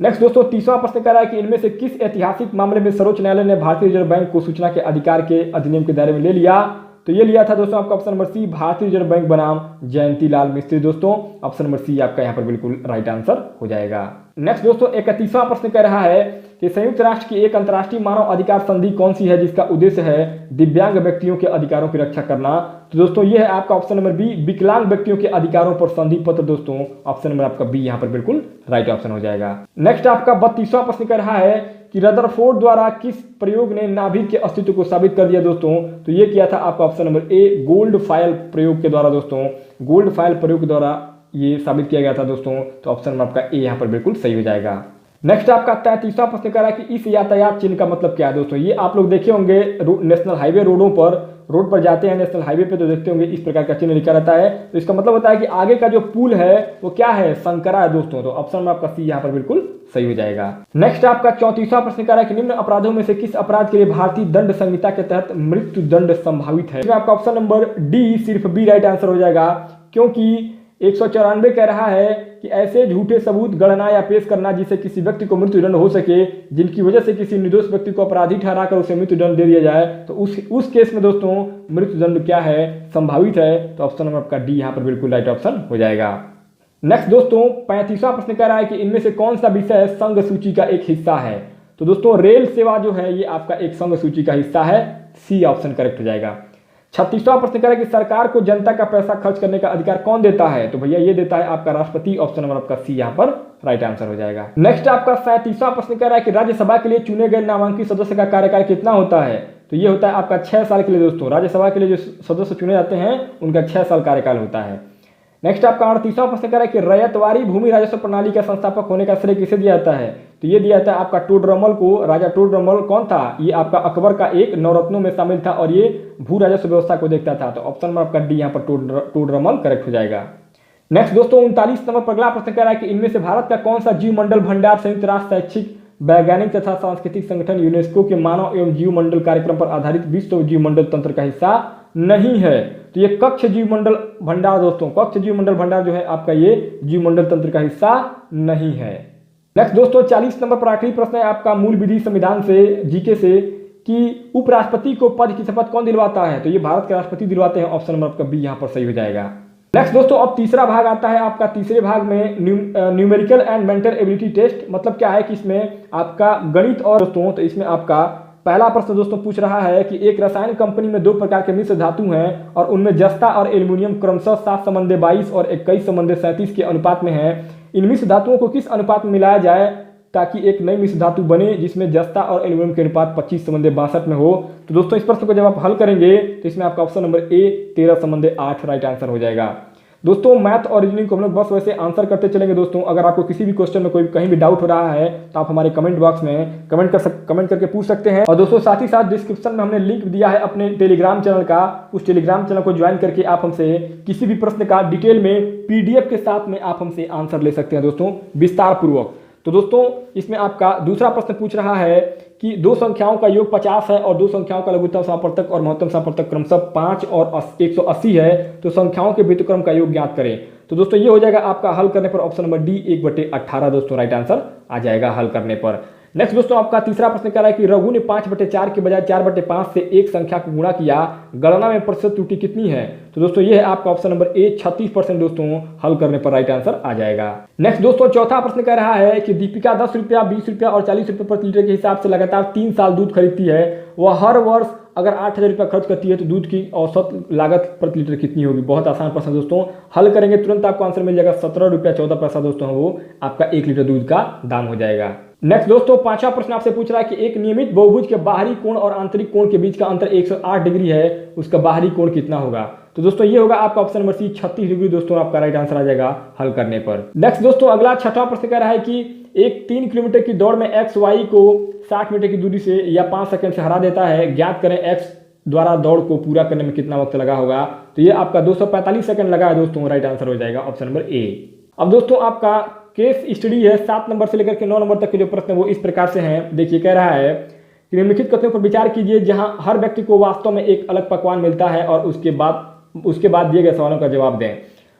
नेक्स्ट दोस्तों 30वां प्रश्न कह रहा है कि इनमें से किस ऐतिहासिक मामले में सर्वोच्च न्यायालय ने भारतीय रिजर्व बैंक को सूचना के अधिकार के अधिनियम के दायरे में ले लिया? तो ये लिया था दोस्तों आपका ऑप्शन नंबर सी भारतीय रिजर्व बैंक बनाम जयंती लाल मिस्त्री दोस्तों, ऑप्शन नंबर सी आपका यहाँ पर बिल्कुल राइट आंसर हो जाएगा। नेक्स्ट दोस्तों 31वां प्रश्न कह रहा है कि संयुक्त राष्ट्र की एक अंतर्राष्ट्रीय मानव अधिकार संधि कौन सी है जिसका उद्देश्य है दिव्यांग व्यक्तियों के अधिकारों की रक्षा करना? तो दोस्तों ये है आपका ऑप्शन नंबर बी विकलांग व्यक्तियों के अधिकारों पर संधि पत्र दोस्तों, ऑप्शन नंबर आपका बी यहाँ पर बिल्कुल राइट ऑप्शन हो जाएगा। नेक्स्ट आपका 32वां प्रश्न कह रहा है कि रदरफोर्ड द्वारा किस प्रयोग ने नाभिक के अस्तित्व को साबित कर दिया दोस्तों? तो ये किया था आपका option number A gold file प्रयोग के द्वारा दोस्तों, गोल्ड फाइल प्रयोग के द्वारा ये साबित किया गया था दोस्तों, तो ऑप्शन नंबर आपका ए यहाँ पर बिल्कुल सही हो जाएगा। नेक्स्ट आपका 33वां प्रश्न कह रहा है कि इस यातायात चिन्ह का मतलब क्या है दोस्तों? ये आप लोग देखे होंगे नेशनल हाईवे रोड पर जाते हैं नेशनल हाईवे पे तो देखते होंगे इस प्रकार का चिन्ह लिखा रहता है, तो इसका मतलब होता है कि आगे का जो पुल है वो क्या है संकरा है दोस्तों, तो ऑप्शन में आपका सी यहाँ पर बिल्कुल सही हो जाएगा। नेक्स्ट आपका 34वां प्रश्न कह रहा है कि निम्न अपराधों में से किस अपराध के लिए भारतीय दंड संहिता के तहत मृत्यु दंड संभावित है? इसमें आपका ऑप्शन नंबर डी सिर्फ बी राइट आंसर हो जाएगा, क्योंकि 194 कह रहा है कि ऐसे झूठे सबूत गढ़ना या पेश करना जिससे किसी व्यक्ति को मृत्युदंड हो सके, जिनकी वजह से किसी निर्दोष व्यक्ति को अपराधी ठहराकर उसे मृत्युदंड दे दिया जाए, तो उस केस में दोस्तों मृत्युदंड क्या है संभावित है, तो ऑप्शन नंबर आपका डी यहाँ पर बिल्कुल राइट ऑप्शन हो जाएगा। नेक्स्ट दोस्तों 35वां प्रश्न कह रहा है कि इनमें से कौन सा विषय संघ सूची का एक हिस्सा है? तो दोस्तों रेल सेवा जो है ये आपका एक संघ सूची का हिस्सा है, सी ऑप्शन करेक्ट हो जाएगा। 36वां प्रश्न कह रहा है कि सरकार को जनता का पैसा खर्च करने का अधिकार कौन देता है? तो भैया ये देता है आपका राष्ट्रपति, ऑप्शन नंबर आपका सी यहाँ पर राइट आंसर हो जाएगा। नेक्स्ट आपका 37वां प्रश्न कह रहा है कि राज्यसभा के लिए चुने गए नामांकित सदस्य का कार्यकाल कितना होता है? तो ये होता है आपका 6 साल के लिए दोस्तों, राज्यसभा के लिए जो सदस्य चुने जाते हैं उनका 6 साल कार्यकाल होता है। नेक्स्ट आपका 38वां प्रश्न कह रहा है कि रैयतवारी भूमि राजस्व प्रणाली का संस्थापक होने का श्रेय किसे दिया जाता है? तो ये दिया जाता है आपका टोडरमल को। राजा टोडरमल कौन था? ये आपका अकबर का एक नवरत्नों में शामिल था और ये भू राजस्व व्यवस्था को देखता था, तो ऑप्शन नंबर आपका डी यहाँ पर टोडरमल करेक्ट हो जाएगा। नेक्स्ट दोस्तों 39 नंबर पर अगला प्रश्न कह रहा है कि इनमें से भारत का कौन सा जीव मंडल भंडार संयुक्त राष्ट्र शैक्षिक वैज्ञानिक तथा सांस्कृतिक संगठन यूनेस्को के मानव एवं जीव मंडल कार्यक्रम पर आधारित विश्व जीव मंडल तंत्र का हिस्सा नहीं है? तो ये कक्ष जीव मंडल भंडार दोस्तों, कक्ष जीव मंडल भंडार जो है आपका ये जीव मंडल तंत्र का हिस्सा नहीं है। नेक्स्ट दोस्तों 40 नंबर पर आखिरी प्रश्न है आपका मूल विधि संविधान से जीके से कि उपराष्ट्रपति को पद की शपथ कौन दिलवाता है? तो ये भारत के राष्ट्रपति दिलवाते हैं, ऑप्शन नंबर आपका बी यहाँ पर सही हो जाएगा। नेक्स्ट दोस्तों अब तीसरा भाग आता है आपका, तीसरे भाग में numerical and mental ability test. मतलब क्या है कि इसमें आपका गणित और दोस्तों, तो इसमें आपका पहला प्रश्न दोस्तों पूछ रहा है कि एक रसायन कंपनी में 2 प्रकार के मिश्र धातु हैं और उनमें जस्ता और एल्यूमिनियम क्रमशः 7:22 और 21:37 के अनुपात में है। इन मिश्र धातुओं को किस अनुपात में मिलाया जाए ताकि एक नई मिश्र धातु बने जिसमें जस्ता और एल्यूमिनियम के अनुपात 25:62 में हो। तो दोस्तों इस प्रश्न को जब आप हल करेंगे तो इसमें आपका option number A 13:8 right answer हो जाएगा। दोस्तों मैथ और रीजनिंग को हम लोग बस वैसे आंसर करते चलेंगे। दोस्तों अगर आपको किसी भी क्वेश्चन में कोई कहीं भी डाउट हो रहा है तो आप हमारे कमेंट बॉक्स में कमेंट करके पूछ सकते हैं। और दोस्तों साथ ही साथ डिस्क्रिप्शन में हमने लिंक दिया है अपने टेलीग्राम चैनल का, उस टेलीग्राम चैनल को ज्वाइन करके आप हमसे किसी भी प्रश्न का डिटेल में पीडीएफ के साथ में आप हमसे आंसर ले सकते हैं दोस्तों विस्तार पूर्वक। तो दोस्तों इसमें आपका दूसरा प्रश्न पूछ रहा है कि दो संख्याओं का योग 50 है और दो संख्याओं का लघुत्तम समापवर्तक और महत्तम समापवर्तक क्रमशः 5 और 180 है, तो संख्याओं के व्युत्क्रम का योग ज्ञात करें। तो दोस्तों ये हो जाएगा आपका हल करने पर ऑप्शन नंबर डी 1/18 दोस्तों राइट आंसर आ जाएगा हल करने पर। नेक्स्ट दोस्तों आपका तीसरा प्रश्न कह रहा है कि रघु ने 5/4 के बजाय 4/5 से एक संख्या को गुणा किया, गणना में प्रतिशत त्रुटि कितनी है। तो दोस्तों ये है आपका ऑप्शन नंबर ए 36% दोस्तों हल करने पर राइट आंसर आ जाएगा। नेक्स्ट दोस्तों चौथा प्रश्न कह रहा है कि दीपिका 10 रुपया 20 रुपया और 40 रुपये प्रति लीटर के हिसाब से लगातार 3 साल दूध खरीदती है। वह हर वर्ष अगर 8,000 रुपया खर्च करती है तो दूध की औसत लागत प्रति लीटर कितनी होगी। बहुत आसान प्रश्न दोस्तों, हल करेंगे तुरंत आपको आंसर मिल जाएगा 17 रुपया 14 पैसा दोस्तों वो आपका 1 लीटर दूध का दाम हो जाएगा। नेक्स्ट दोस्तों पांचवा प्रश्न आपसे पूछ रहा है कि एक नियमित बहुभुज के बाहरी कोण और आंतरिक कोण के बीच का अंतर 108 डिग्री है, उसका बाहरी कोण कितना होगा। तो दोस्तों ये होगा आपका ऑप्शन नंबर सी 36 डिग्री दोस्तों आपका राइट आंसर आ जाएगा हल करने पर। नेक्स्ट दोस्तों अगला छठवां प्रश्न कह रहा है कि एक 3 किलोमीटर की दौड़ में एक्स वाई को 60 मीटर की दूरी से या 5 सेकंड से हरा देता है, ज्ञात करें एक्स द्वारा दौड़ को पूरा करने में कितना वक्त लगा होगा। तो ये आपका 245 सेकंड लगा है दोस्तों राइट आंसर हो जाएगा ऑप्शन नंबर ए। अब दोस्तों आपका केस स्टडी है 7 नंबर से लेकर के 9 नंबर तक के जो प्रश्न वो इस प्रकार से हैं। देखिए कह रहा है कि निम्नलिखित कथनों पर विचार कीजिए जहां हर व्यक्ति को वास्तव में एक अलग पकवान मिलता है और उसके बाद दिए गए सवालों का जवाब दें।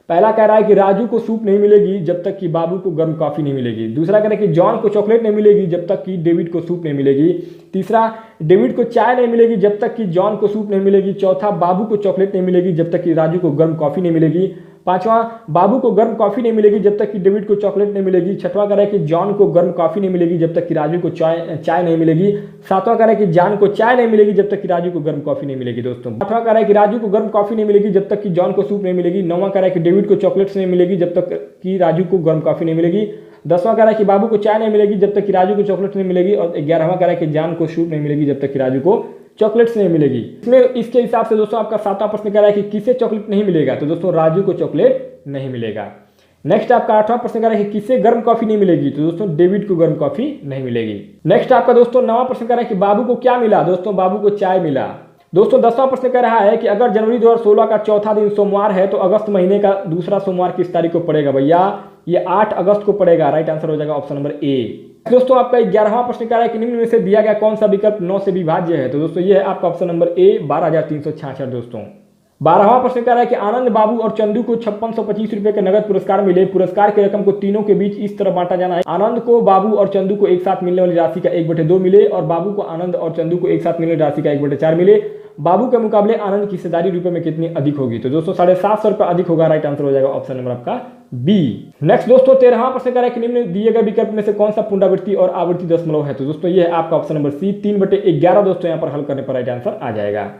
पहला कह रहा है कि राजू को सूप नहीं मिलेगी जब तक कि बाबू को गर्म कॉफी नहीं मिलेगी। दूसरा कह रहा है कि जॉन को चॉकलेट नहीं मिलेगी जब तक कि डेविड को सूप नहीं मिलेगी। तीसरा डेविड को चाय नहीं मिलेगी जब तक कि जॉन को सूप नहीं मिलेगी। चौथा बाबू को चॉकलेट नहीं मिलेगी जब तक कि राजू को गर्म कॉफी नहीं मिलेगी। पांचवा बाबू को गर्म कॉफी नहीं मिलेगी जब तक कि डेविड को चॉकलेट नहीं मिलेगी। छठवां कह रहा है कि जॉन को गर्म कॉफी नहीं मिलेगी जब तक कि राजू को चाय नहीं मिलेगी। सातवां कह रहा है कि जॉन को चाय नहीं मिलेगी जब तक कि राजू को गर्म कॉफी नहीं मिलेगी दोस्तों। आठवां कह रहा है कि राजू को गर्म कॉफी नहीं मिलेगी जब तक कि जॉन को सूप नहीं मिलेगी। नौवां कह रहा है कि डेविड को चॉकलेट्स नहीं मिलेगी जब तक कि राजू को गर्म कॉफी नहीं मिलेगी। 10वां कह रहा है कि बाबू को चाय नहीं मिलेगी जब तक कि राजू को चॉकलेट नहीं मिलेगी। और 11वां कह रहा है कि जॉन को सूप नहीं मिलेगी जब तक कि राजू को चॉकलेट्स नहीं मिलेगी। इसमें इसके हिसाब से दोस्तों आपका 7वां प्रश्न कह रहा है कि किसे चॉकलेट नहीं मिलेगा। तो दोस्तों राजू को चॉकलेट नहीं मिलेगा। नेक्स्ट आपका 8वां प्रश्न कह रहा है कि किसे गर्म कॉफी नहीं मिलेगी। तो दोस्तों डेविड को गर्म कॉफी नहीं मिलेगी। नेक्स्ट आपका दोस्तों 9वां प्रश्न कह रहा है कि बाबू को क्या मिला। दोस्तों बाबू को चाय मिला। दोस्तों 10वां प्रश्न कह रहा है कि अगर जनवरी 2016 का चौथा दिन सोमवार है तो अगस्त महीने का दूसरा सोमवार किस तारीख को पड़ेगा। भैया ये 8 अगस्त को पड़ेगा। राइट आंसर हो जाएगा ऑप्शन नंबर ए। दोस्तों आपका 11वां प्रश्न कह रहा है कि निम्न में से दिया गया कौन सा विकल्प 9 से विभाज्य है। तो दोस्तों ये है आपका ऑप्शन नंबर ए 12,366 दोस्तों। 12वां प्रश्न कह रहा है कि आनंद बाबू और चंदू को 5625 रुपए के नगद पुरस्कार मिले। पुरस्कार की रकम को तीनों के बीच इस तरह बांटा जाना है। आनंद को बाबू और चंदू को एक साथ मिलने वाली राशि का 1/2 मिले और बाबू को आनंद और चंदू को एक साथ मिलने वाली राशि का 1/4 मिले। बाबू के मुकाबले आनंद की हिस्सेदारी रुपए में कितनी अधिक होगी। तो दोस्तों 750 रुपए अधिक होगा। राइट आंसर हो जाएगा ऑप्शन नंबर आपका बी। नेक्स्ट दोस्तों 13वां प्रश्न कह रहा है कि निम्न दिए गए विकल्प में से कौन सा पुनरावृत्ति और आवृत्ति दशमलव है। तो दोस्तों ये है आपका ऑप्शन नंबर सी 3/11 दोस्तों यहाँ पर हल करने पर राइट आंसर आ जाएगा।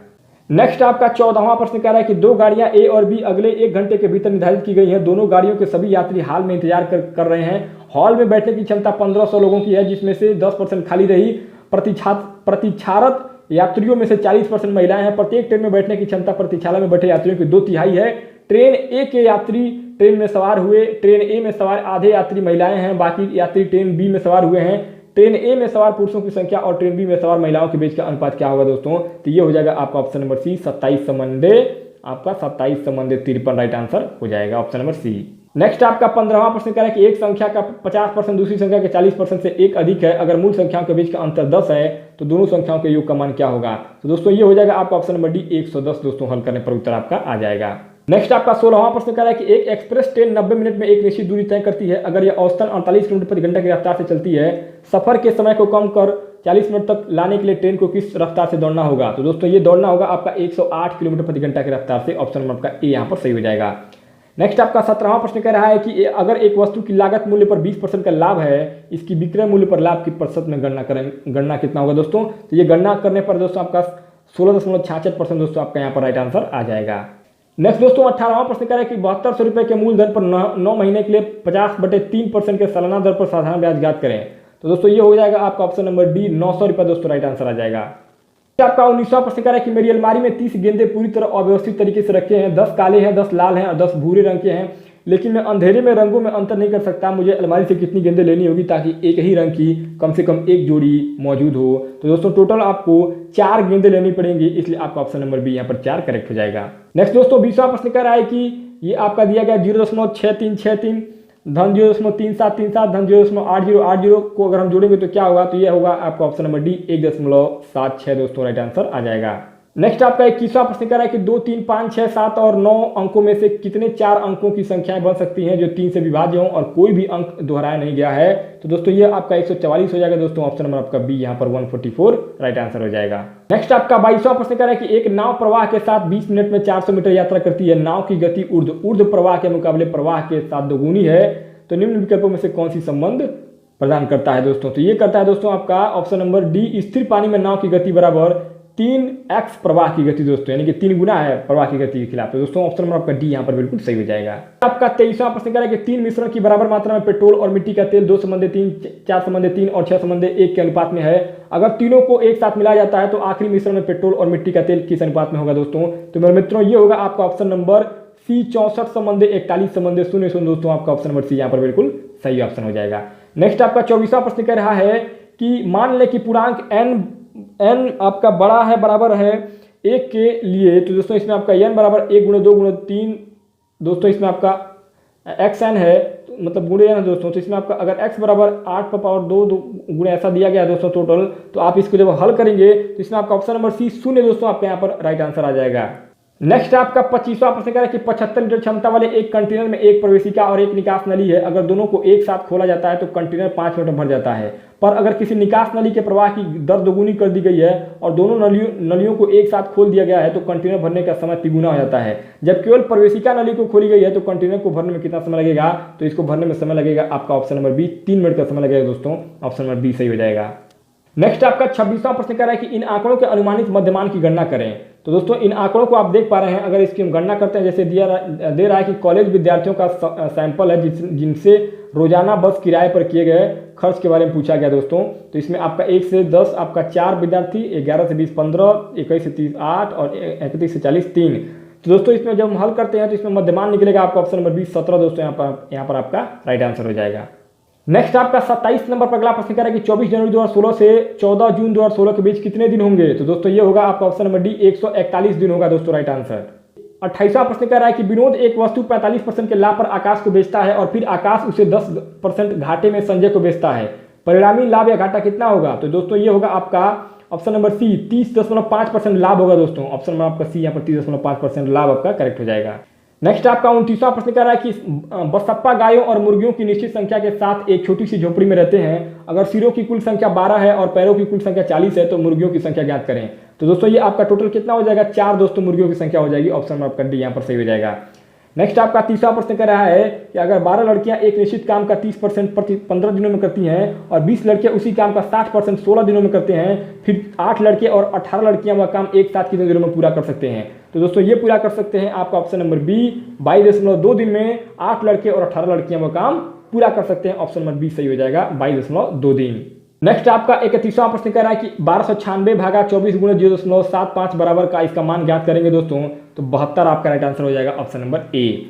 नेक्स्ट आपका 14वां प्रश्न कह रहा है कि दो गाड़ियां ए और बी अगले 1 घंटे के भीतर निर्धारित की गई हैं। दोनों गाड़ियों के सभी यात्री हॉल में इंतजार कर रहे हैं। हॉल में बैठने की क्षमता 1500 लोगों की है जिसमें से 10% खाली रही। प्रतिक्षारत यात्रियों में से 40% महिलाएं हैं। प्रत्येक ट्रेन में बैठने की क्षमता प्रतीक्षालय में बैठे यात्रियों की 2/3 है। ट्रेन ए के यात्री ट्रेन में सवार हुए। ट्रेन ए में सवार आधे यात्री महिलाएं हैं, बाकी यात्री ट्रेन बी में सवार हुए हैं। ट्रेन ए में सवार पुरुषों की संख्या और ट्रेन बी में सवार महिलाओं के बीच का अनुपात क्या होगा दोस्तों। तो ये हो जाएगा आपका option number C 27/53 right answer हो जाएगा ऑप्शन नंबर सी। नेक्स्ट आपका 15वां प्रश्न कह रहा है कि एक संख्या का 50% दूसरी संख्या के 40% से एक अधिक है। अगर मूल संख्याओं के बीच का अंतर 10 है तो दोनों संख्याओं के योग का मान क्या होगा। तो दोस्तों ये हो जाएगा आपका ऑप्शन नंबर डी 110 दोस्तों हल करने पर उत्तर आपका आ जाएगा। नेक्स्ट आपका 16वां प्रश्न कह रहा है कि एक एक्सप्रेस ट्रेन 90 मिनट में एक निश्चित दूरी तय करती है। अगर यह औसतन 48 किलोमीटर प्रति घंटा की रफ्तार से चलती है, सफर के समय को कम कर 40 मिनट तक लाने के लिए ट्रेन को किस रफ्तार से दौड़ना होगा। तो दोस्तों ये दौड़ना होगा आपका 108 किलोमीटर प्रति घंटा की रफ्तार से। ऑप्शन नंबर आपका ए यहाँ पर सही हो जाएगा। नेक्स्ट आपका 17वां प्रश्न कह रहा है कि अगर एक वस्तु की लागत मूल्य पर 20% का लाभ है, इसकी विक्रय मूल्य पर लाभ की प्रतिशत में गणना कितना होगा दोस्तों। तो ये गणना करने पर दोस्तों आपका 16.66% दोस्तों आपका यहाँ पर राइट आंसर आ जाएगा। नेक्स्ट दोस्तों 18वां प्रश्न कह रहा है कि 7200 रुपये के मूलधन पर 9 महीने के लिए 50/3% के सालाना दर पर साधारण ब्याज ज्ञात करें। तो दोस्तों ये हो जाएगा आपका ऑप्शन नंबर डी, 900 रुपये दोस्तों राइट आंसर आ जाएगा। आपका 19वां प्रश्न कह रहा है कि मेरी अलमारी में 30 गेंदे पूरी तरह अव्यवस्थित तरीके से रखे हैं, 10 काले हैं, 10 लाल हैं और 10 भूरे रंग के हैं, लेकिन मैं अंधेरे में रंगों में अंतर नहीं कर सकता। मुझे अलमारी से कितनी गेंदें लेनी होगी ताकि एक ही रंग की कम से कम एक जोड़ी मौजूद हो? तो दोस्तों टोटल आपको 4 गेंदें लेनी पड़ेंगी, इसलिए आपका ऑप्शन नंबर बी यहाँ पर 4 करेक्ट हो जाएगा। नेक्स्ट दोस्तों 20वां प्रश्न कह रहा है कि ये आपका दिया गया 0.6363 धन 0.3737 धन 0.8080 को अगर हम जोड़ेंगे तो क्या होगा? तो ये होगा आपका ऑप्शन नंबर डी 1.76 दोस्तों राइट आंसर आ जाएगा। नेक्स्ट आपका 21वां प्रश्न कह रहा है कि 2, 3, 5, 6, 7 और 9 अंकों में से कितने 4 अंकों की संख्याएं बन सकती हैं जो 3 से विभाज्य हों और कोई भी अंक दोहराया नहीं गया है? तो दोस्तों ये आपका 144 हो जाएगा दोस्तों, ऑप्शन नंबर आपका बी यहाँ पर 144 राइट आंसर हो जाएगा। नेक्स्ट आपका 22वां प्रश्न कह रहा है कि एक नाव प्रवाह के साथ 20 मिनट में 400 मीटर यात्रा करती है, नाव की गति ऊर्ध्व प्रवाह के मुकाबले प्रवाह के साथ दोगुनी है, तो निम्न विकल्पों में से कौन सी संबंध प्रदान करता है दोस्तों? तो ये करता है दोस्तों आपका ऑप्शन नंबर डी, स्थिर पानी में नाव की गति बराबर 3x प्रवाह की गति दोस्तों, यानी कि 3 गुना है प्रवाह की गति के खिलाफ। तो दोस्तों ऑप्शन नंबर आपका डी यहाँ पर बिल्कुल सही हो जाएगा। आपका 23वां प्रश्न कह रहा है कि 3 मिश्रण की बराबर मात्रा में पेट्रोल और मिट्टी का तेल 2:3, 4:3 और 6:1 के अनुपात में है। अगर तीनों को एक साथ मिलाया जाता है तो आखिरी मिश्रण में पेट्रोल और मिट्टी का तेल किस अनुपात में होगा दोस्तों? तो मेरे मित्रों ये होगा आपका ऑप्शन नंबर सी, 64:41:0 दोस्तों, आपका ऑप्शन नंबर सी यहाँ पर बिल्कुल सही ऑप्शन हो जाएगा। नेक्स्ट आपका 24वां प्रश्न कह रहा है कि मान लें कि पूर्णांक n आपका बड़ा है बराबर है 1 के लिए, तो दोस्तों इसमें आपका n बराबर 1 × 2 × 3 दोस्तों, इसमें आपका xn है मतलब गुणे n है दोस्तों। तो इसमें आपका अगर x बराबर 8 पर पावर 2 गुणे ऐसा दिया गया है दोस्तों टोटल, तो आप इसको जब हल करेंगे तो इसमें आपका ऑप्शन नंबर सी 0 दोस्तों आपका यहाँ पर राइट आंसर आ जाएगा। नेक्स्ट आपका 25वां प्रश्न कह रहा है कि 75 लीटर क्षमता वाले एक कंटेनर में एक प्रवेशिका और एक निकास नली है। अगर दोनों को एक साथ खोला जाता है तो कंटेनर 5 मिनट में भर जाता है, पर अगर किसी निकास नली के प्रवाह की दर दोगुनी कर दी गई है और दोनों नलियों को एक साथ खोल दिया गया है तो कंटेनर भरने का समय तिगुना हो जाता है। जब केवल प्रवेशिका नली को खोली गई है तो कंटेनर को भरने में कितना समय लगेगा? तो इसको भरने में समय लगेगा आपका ऑप्शन नंबर बी, 3 मिनट का समय लगेगा दोस्तों, ऑप्शन नंबर बी सही हो जाएगा। नेक्स्ट आपका 26वां प्रश्न कह रहा है कि इन आंकड़ों के अनुमानित मध्यमान की गणना करें। तो दोस्तों इन आंकड़ों को आप देख पा रहे हैं, अगर इसकी हम गणना करते हैं, जैसे दे रहा है कि कॉलेज विद्यार्थियों का सैंपल है जिनसे रोजाना बस किराए पर किए गए खर्च के बारे में पूछा गया दोस्तों। तो इसमें आपका 1 से 10 आपका 4 विद्यार्थी, 11 से 20 15, 21 से 30 8 और 31 से 40 3। तो दोस्तों इसमें जब हम हल करते हैं तो इसमें मध्यमान निकलेगा आपका ऑप्शन नंबर 20 17 दोस्तों, यहाँ पर आपका राइट आंसर हो जाएगा। नेक्स्ट आपका 27 नंबर पर अगला प्रश्न कह रहा है कि 24 जनवरी 2016 से 14 जून 2016 के बीच कितने दिन होंगे? तो दोस्तों ये होगा आपका ऑप्शन नंबर डी, 141 दिन होगा दोस्तों राइट आंसर। 28वां प्रश्न कह रहा है कि विनोद एक वस्तु 45% के लाभ पर आकाश को बेचता है और फिर आकाश उसे 10% घाटे में संजय को बेचता है, परिणामी लाभ या घाटा कितना होगा? तो दोस्तों ये होगा आपका ऑप्शन नंबर सी, 30.5% लाभ होगा दोस्तों, ऑप्शन नंबर आपका सी यहाँ पर 30.5% लाभ आपका करेक्ट हो जाएगा। नेक्स्ट आपका 29वां प्रश्न कह रहा है कि बसप्पा गायों और मुर्गियों की निश्चित संख्या के साथ एक छोटी सी झोपड़ी में रहते हैं। अगर सिरों की कुल संख्या 12 है और पैरों की कुल संख्या 40 है तो मुर्गियों की संख्या ज्ञात करें। तो दोस्तों ये आपका टोटल कितना हो जाएगा? 4 दोस्तों मुर्गियों की संख्या हो जाएगी, ऑप्शन नंबर आपका डी यहाँ पर सही हो जाएगा। नेक्स्ट आपका 30वां प्रश्न कह रहा है कि अगर 12 लड़कियां एक निश्चित काम का 30% प्रति 15 दिनों में करती हैं और 20 लड़के उसी काम का 60% 16 दिनों में करते हैं, फिर 8 लड़के और 18 लड़कियां वह काम एक साथ कितने दिनों में पूरा कर सकते हैं? तो दोस्तों ये पूरा कर सकते हैं आपका ऑप्शन नंबर बी, 22.2 दिन में 8 लड़के और 18 लड़कियां वह काम पूरा कर सकते हैं, ऑप्शन नंबर बी सही हो जाएगा, 22.2 दिन। नेक्स्ट आपका 31वां प्रश्न कह रहा है कि 1296 भागा 24 गुणे 0.75 बराबर का इसका मान ज्ञात करेंगे दोस्तों। तो 72 आपका राइट आंसर हो जाएगा, ऑप्शन नंबर ए।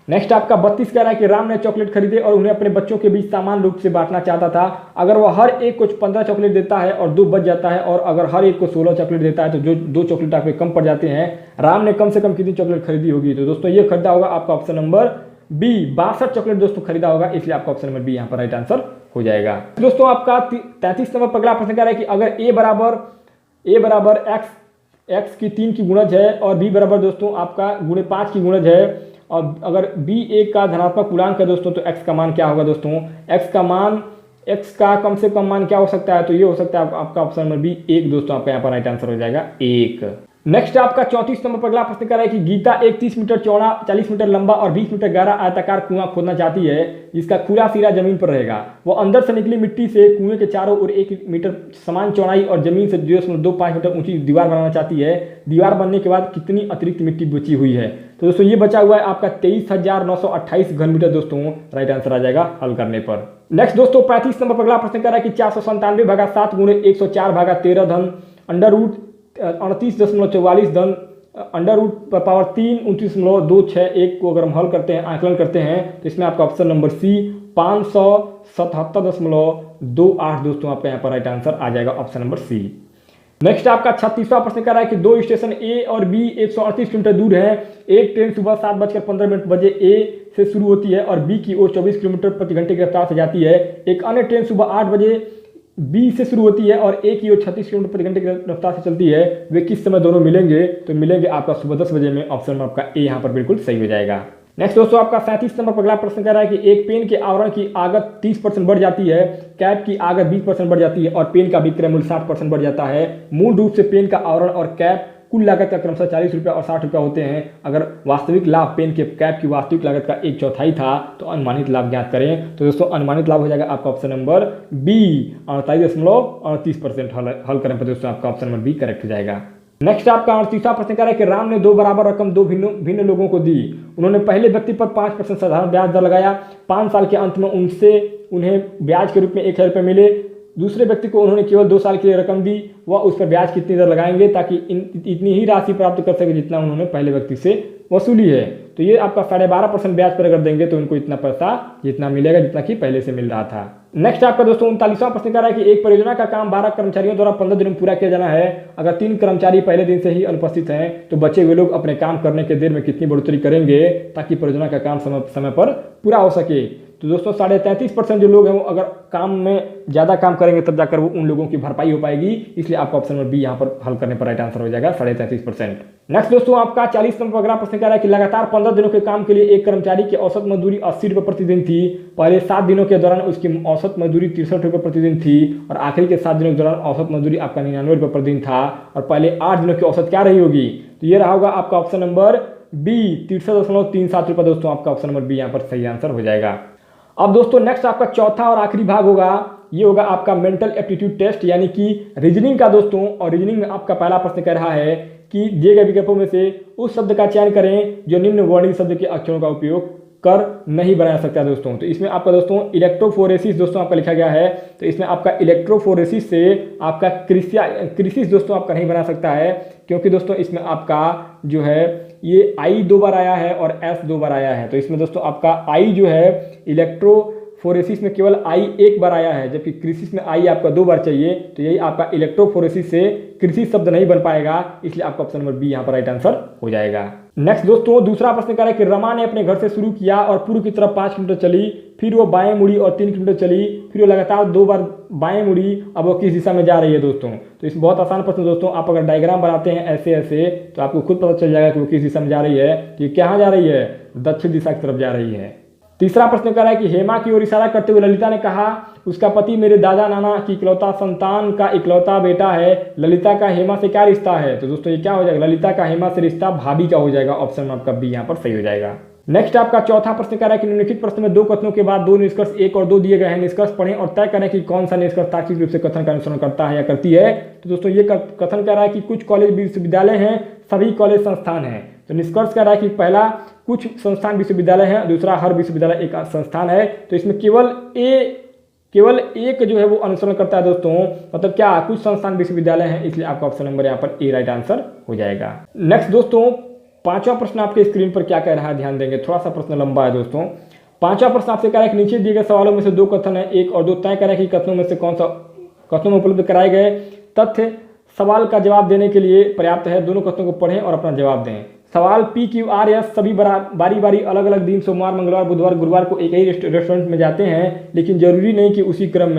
नेक्स्ट आपका 32 कह रहा है कि राम ने चॉकलेट खरीदे और उन्हें अपने बच्चों के बीच समान रूप से बांटना चाहता था। अगर वह हर एक को 15 चॉकलेट देता है और 2 बच जाता है, और अगर हर एक को 16 चॉकलेट देता है तो जो 2 चॉकलेट आपके कम पड़ जाते हैं, राम ने कम से कम कितनी चॉकलेट खरीदी होगी? तो दोस्तों ये खरीदा होगा आपका ऑप्शन नंबर बी, 62 चॉकलेट दोस्तों खरीदा होगा, इसलिए आपका ऑप्शन नंबर बी यहाँ पर राइट आंसर हो जाएगा। दोस्तों आपका 33 नंबर पर अगला प्रश्न कह रहा है कि अगर ए बराबर x की 3 की गुणज है और b बराबर दोस्तों आपका गुणे 5 की गुणज है, और अगर b एक का धनात्मक पूर्णांक है दोस्तों, तो x का मान क्या होगा दोस्तों? x का कम से कम मान क्या हो सकता है? तो ये हो सकता है आपका ऑप्शन नंबर बी 1 दोस्तों, आपका यहाँ पर राइट आंसर हो जाएगा 1। नेक्स्ट आपका 34 नंबर पर अगला प्रश्न कर रहा है कि गीता एक 30 मीटर चौड़ा, 40 मीटर लंबा और 20 मीटर गहरा आयताकार कुआं खोदना चाहती है, जिसका खुला सिरा जमीन पर रहेगा। वो अंदर से निकली मिट्टी से कुएं के चारों ओर 1 मीटर समान चौड़ाई और जमीन से 0.25 मीटर ऊंची दीवार बनाना चाहती है। दीवार बनने के बाद कितनी अतिरिक्त मिट्टी बची हुई है? तो दोस्तों ये बचा हुआ है आपका 23,928 घन मीटर। दोस्तों राइट आंसर आ जाएगा हल करने पर। नेक्स्ट दोस्तों 35 नंबर पर अगला प्रश्न कर रहा है कि 497/7 गुणे 104/13 धन अंडर रूट 38.44 धन अंडर रूट पर पावर 3 29.261 को अगर हम हल करते हैं, आकलन करते हैं, तो इसमें आपका ऑप्शन नंबर सी 577.28 दोस्तों आपका यहाँ पर राइट आंसर आ जाएगा ऑप्शन नंबर सी। नेक्स्ट आपका 36वां प्रश्न कर रहा है कि दो स्टेशन ए और बी 138 किलोमीटर दूर है। एक ट्रेन सुबह 7:15 बजे ए से शुरू होती है और बी की ओर 24 किलोमीटर प्रति घंटे की रफ्तार से जाती है। एक अन्य ट्रेन सुबह 8 बजे बी से शुरू होती है और ए की ओर 36 किलोमीटर प्रति घंटे की रफ्तार से चलती है। वे किस समय दोनों मिलेंगे? तो मिलेंगे आपका सुबह 10 बजे में। ऑप्शन में आपका ए यहाँ पर बिल्कुल सही हो जाएगा। नेक्स्ट दोस्तों आपका 37 नंबर पर अगला प्रश्न कर रहा है कि एक पेन के आवरण की लागत 30% बढ़ जाती है, कैप की लागत 20% बढ़ जाती है और पेन का विक्रय मूल्य 60% बढ़ जाता है। मूल रूप से पेन का आवरण और कैप कुल लागत का क्रमशः 40 रुपये और 60 रुपये होते हैं। अगर वास्तविक लाभ पेन के कैप की वास्तविक लागत का 1/4 था तो अनुमानित लाभ ज्ञात करें। तो दोस्तों अनुमानित लाभ हो जाएगा आपका ऑप्शन नंबर बी 48.38%। हल करें पर दोस्तों आपका ऑप्शन नंबर बी करेक्ट हो जाएगा। नेक्स्ट आपका 38वां प्रश्न कर रहा है कि राम ने 2 बराबर रकम 2 भिन्न लोगों को दी। उन्होंने पहले व्यक्ति पर 5% साधारण ब्याज दर लगाया। 5 साल के अंत में उन्हें ब्याज के रूप में 1,000 रुपये मिले। दूसरे व्यक्ति को उन्होंने केवल 2 साल के लिए रकम दी। वह उस पर ब्याज कितनी दर लगाएंगे ताकि इतनी ही राशि प्राप्त कर सके जितना उन्होंने पहले व्यक्ति से वसूली है? तो ये आपका 12.5% ब्याज पर अगर देंगे तो उनको इतना पैसा जितना मिलेगा जितना कि पहले से मिल रहा था। नेक्स्ट आपका दोस्तों 39वां प्रश्न कर रहा है कि एक परियोजना का काम 12 कर्मचारियों द्वारा 15 दिन में पूरा किया जाना है। अगर 3 कर्मचारी पहले दिन से ही अनुपस्थित हैं तो बचे हुए लोग अपने काम करने के देर में कितनी बढ़ोतरी करेंगे ताकि परियोजना का काम समय पर पूरा हो सके? तो दोस्तों 33.5% जो लोग हैं वो अगर काम में ज़्यादा काम करेंगे तब जाकर वो उन लोगों की भरपाई हो पाएगी। इसलिए आपका ऑप्शन नंबर बी यहाँ पर हल करने पर राइट आंसर हो जाएगा 33.5%। नेक्स्ट दोस्तों आपका 40 नंबर अगला प्रश्न कर रहा है कि लगातार 15 दिनों के काम के लिए एक कर्मचारी की औसत मजदूरी 80 रुपये प्रतिदिन थी। पहले 7 दिनों के दौरान उसकी औसत मजदूरी 63 रुपये प्रतिदिन थी और आखिरी के 7 दिनों के दौरान औसत मजदूरी आपका 99 रुपये प्रतिदिन था। और पहले 8 दिनों की औसत क्या रही होगी? तो ये रहा होगा आपका ऑप्शन नंबर बी 63.37 रुपये। दोस्तों आपका ऑप्शन नंबर बी यहाँ पर सही आंसर हो जाएगा। अब दोस्तों नेक्स्ट आपका चौथा और आखिरी भाग होगा, ये होगा आपका मेंटल एप्टीट्यूड टेस्ट यानी कि रीजनिंग का दोस्तों। और रीजनिंग में आपका पहला प्रश्न कह रहा है कि दिए गए विकल्पों में से उस शब्द का चयन करें जो निम्न वर्णित शब्द के अक्षरों का उपयोग कर नहीं बना सकता दोस्तों। तो इसमें आपका दोस्तों इलेक्ट्रोफोरेसिस दोस्तों आपका लिखा गया है। तो इसमें आपका इलेक्ट्रोफोरेसिस से आपका क्रिसिस दोस्तों आपका नहीं बना सकता है, क्योंकि दोस्तों इसमें आपका जो है ये आई 2 बार आया है और एस 2 बार आया है। तो इसमें दोस्तों आपका आई जो है इलेक्ट्रोफोरेसिस में केवल आई 1 बार आया है, जबकि क्रिसिस में आई आपका 2 बार चाहिए। तो यही आपका इलेक्ट्रोफोरेसिस से क्रिसिस शब्द नहीं बन पाएगा, इसलिए आपका ऑप्शन नंबर बी यहाँ पर राइट आंसर हो जाएगा। नेक्स्ट दोस्तों दूसरा प्रश्न कर रहा है कि रमा ने अपने घर से शुरू किया और पूर्व की तरफ 5 किलोमीटर चली, फिर वो बाएं मुड़ी और 3 किलोमीटर चली, फिर वो लगातार 2 बार बाएं मुड़ी। अब वो किस दिशा में जा रही है दोस्तों? तो इसमें बहुत आसान प्रश्न दोस्तों, आप अगर डायग्राम बनाते हैं ऐसे तो आपको खुद पता चल जाएगा कि वो किस दिशा में जा रही है। कि कहाँ जा रही है? दक्षिण दिशा की तरफ जा रही है। तीसरा प्रश्न कर रहा है कि हेमा की ओर इशारा करते हुए ललिता ने कहा उसका पति मेरे दादा नाना की इकलौता संतान का इकलौता बेटा है। ललिता का हेमा से क्या रिश्ता है? तो दोस्तों ये क्या हो जाएगा? ललिता का हेमा से रिश्ता भाभी का हो जाएगा। ऑप्शन में आपका बी यहाँ पर सही हो जाएगा। नेक्स्ट आपका चौथा प्रश्न कर रहा है कि निम्नलिखित प्रश्न में 2 कथनों के बाद 2 निष्कर्ष 1 और 2 दिए गए हैं। निष्कर्ष पढ़ें और तय करें कि कौन सा निष्कर्ष तार्किक रूप से कथन का अनुसरण करता है या करती है। तो दोस्तों ये कथन कर रहा है कि कुछ कॉलेज विश्वविद्यालय हैं, सभी कॉलेज संस्थान हैं। तो निष्कर्ष कर रहा है कि पहला कुछ संस्थान विश्वविद्यालय हैं, दूसरा हर विश्वविद्यालय एक संस्थान है। तो इसमें केवल एक जो है वो अनुसरण करता है दोस्तों, मतलब क्या कुछ संस्थान विश्वविद्यालय हैं, इसलिए आपका ऑप्शन नंबर यहाँ पर ए राइट आंसर हो जाएगा। नेक्स्ट दोस्तों पांचवा प्रश्न आपके स्क्रीन पर क्या कह रहा है ध्यान देंगे, थोड़ा सा प्रश्न लंबा है दोस्तों। पांचवा प्रश्न आपसे कह रहा है कि नीचे दिए गए सवालों में से 2 कथन है, 1 और 2 तय करें कि कथनों में से कौन सा कथनों में उपलब्ध कराए गए तथ्य सवाल का जवाब देने के लिए पर्याप्त है। दोनों कथनों को पढ़ें और अपना जवाब दें। सवाल PQRS सभी बारी बारी अलग अलग दिन सोमवार मंगलवार बुधवार गुरुवार को एक ही रेस्टोरेंट में जाते हैं, लेकिन जरूरी नहीं कि उसी क्रम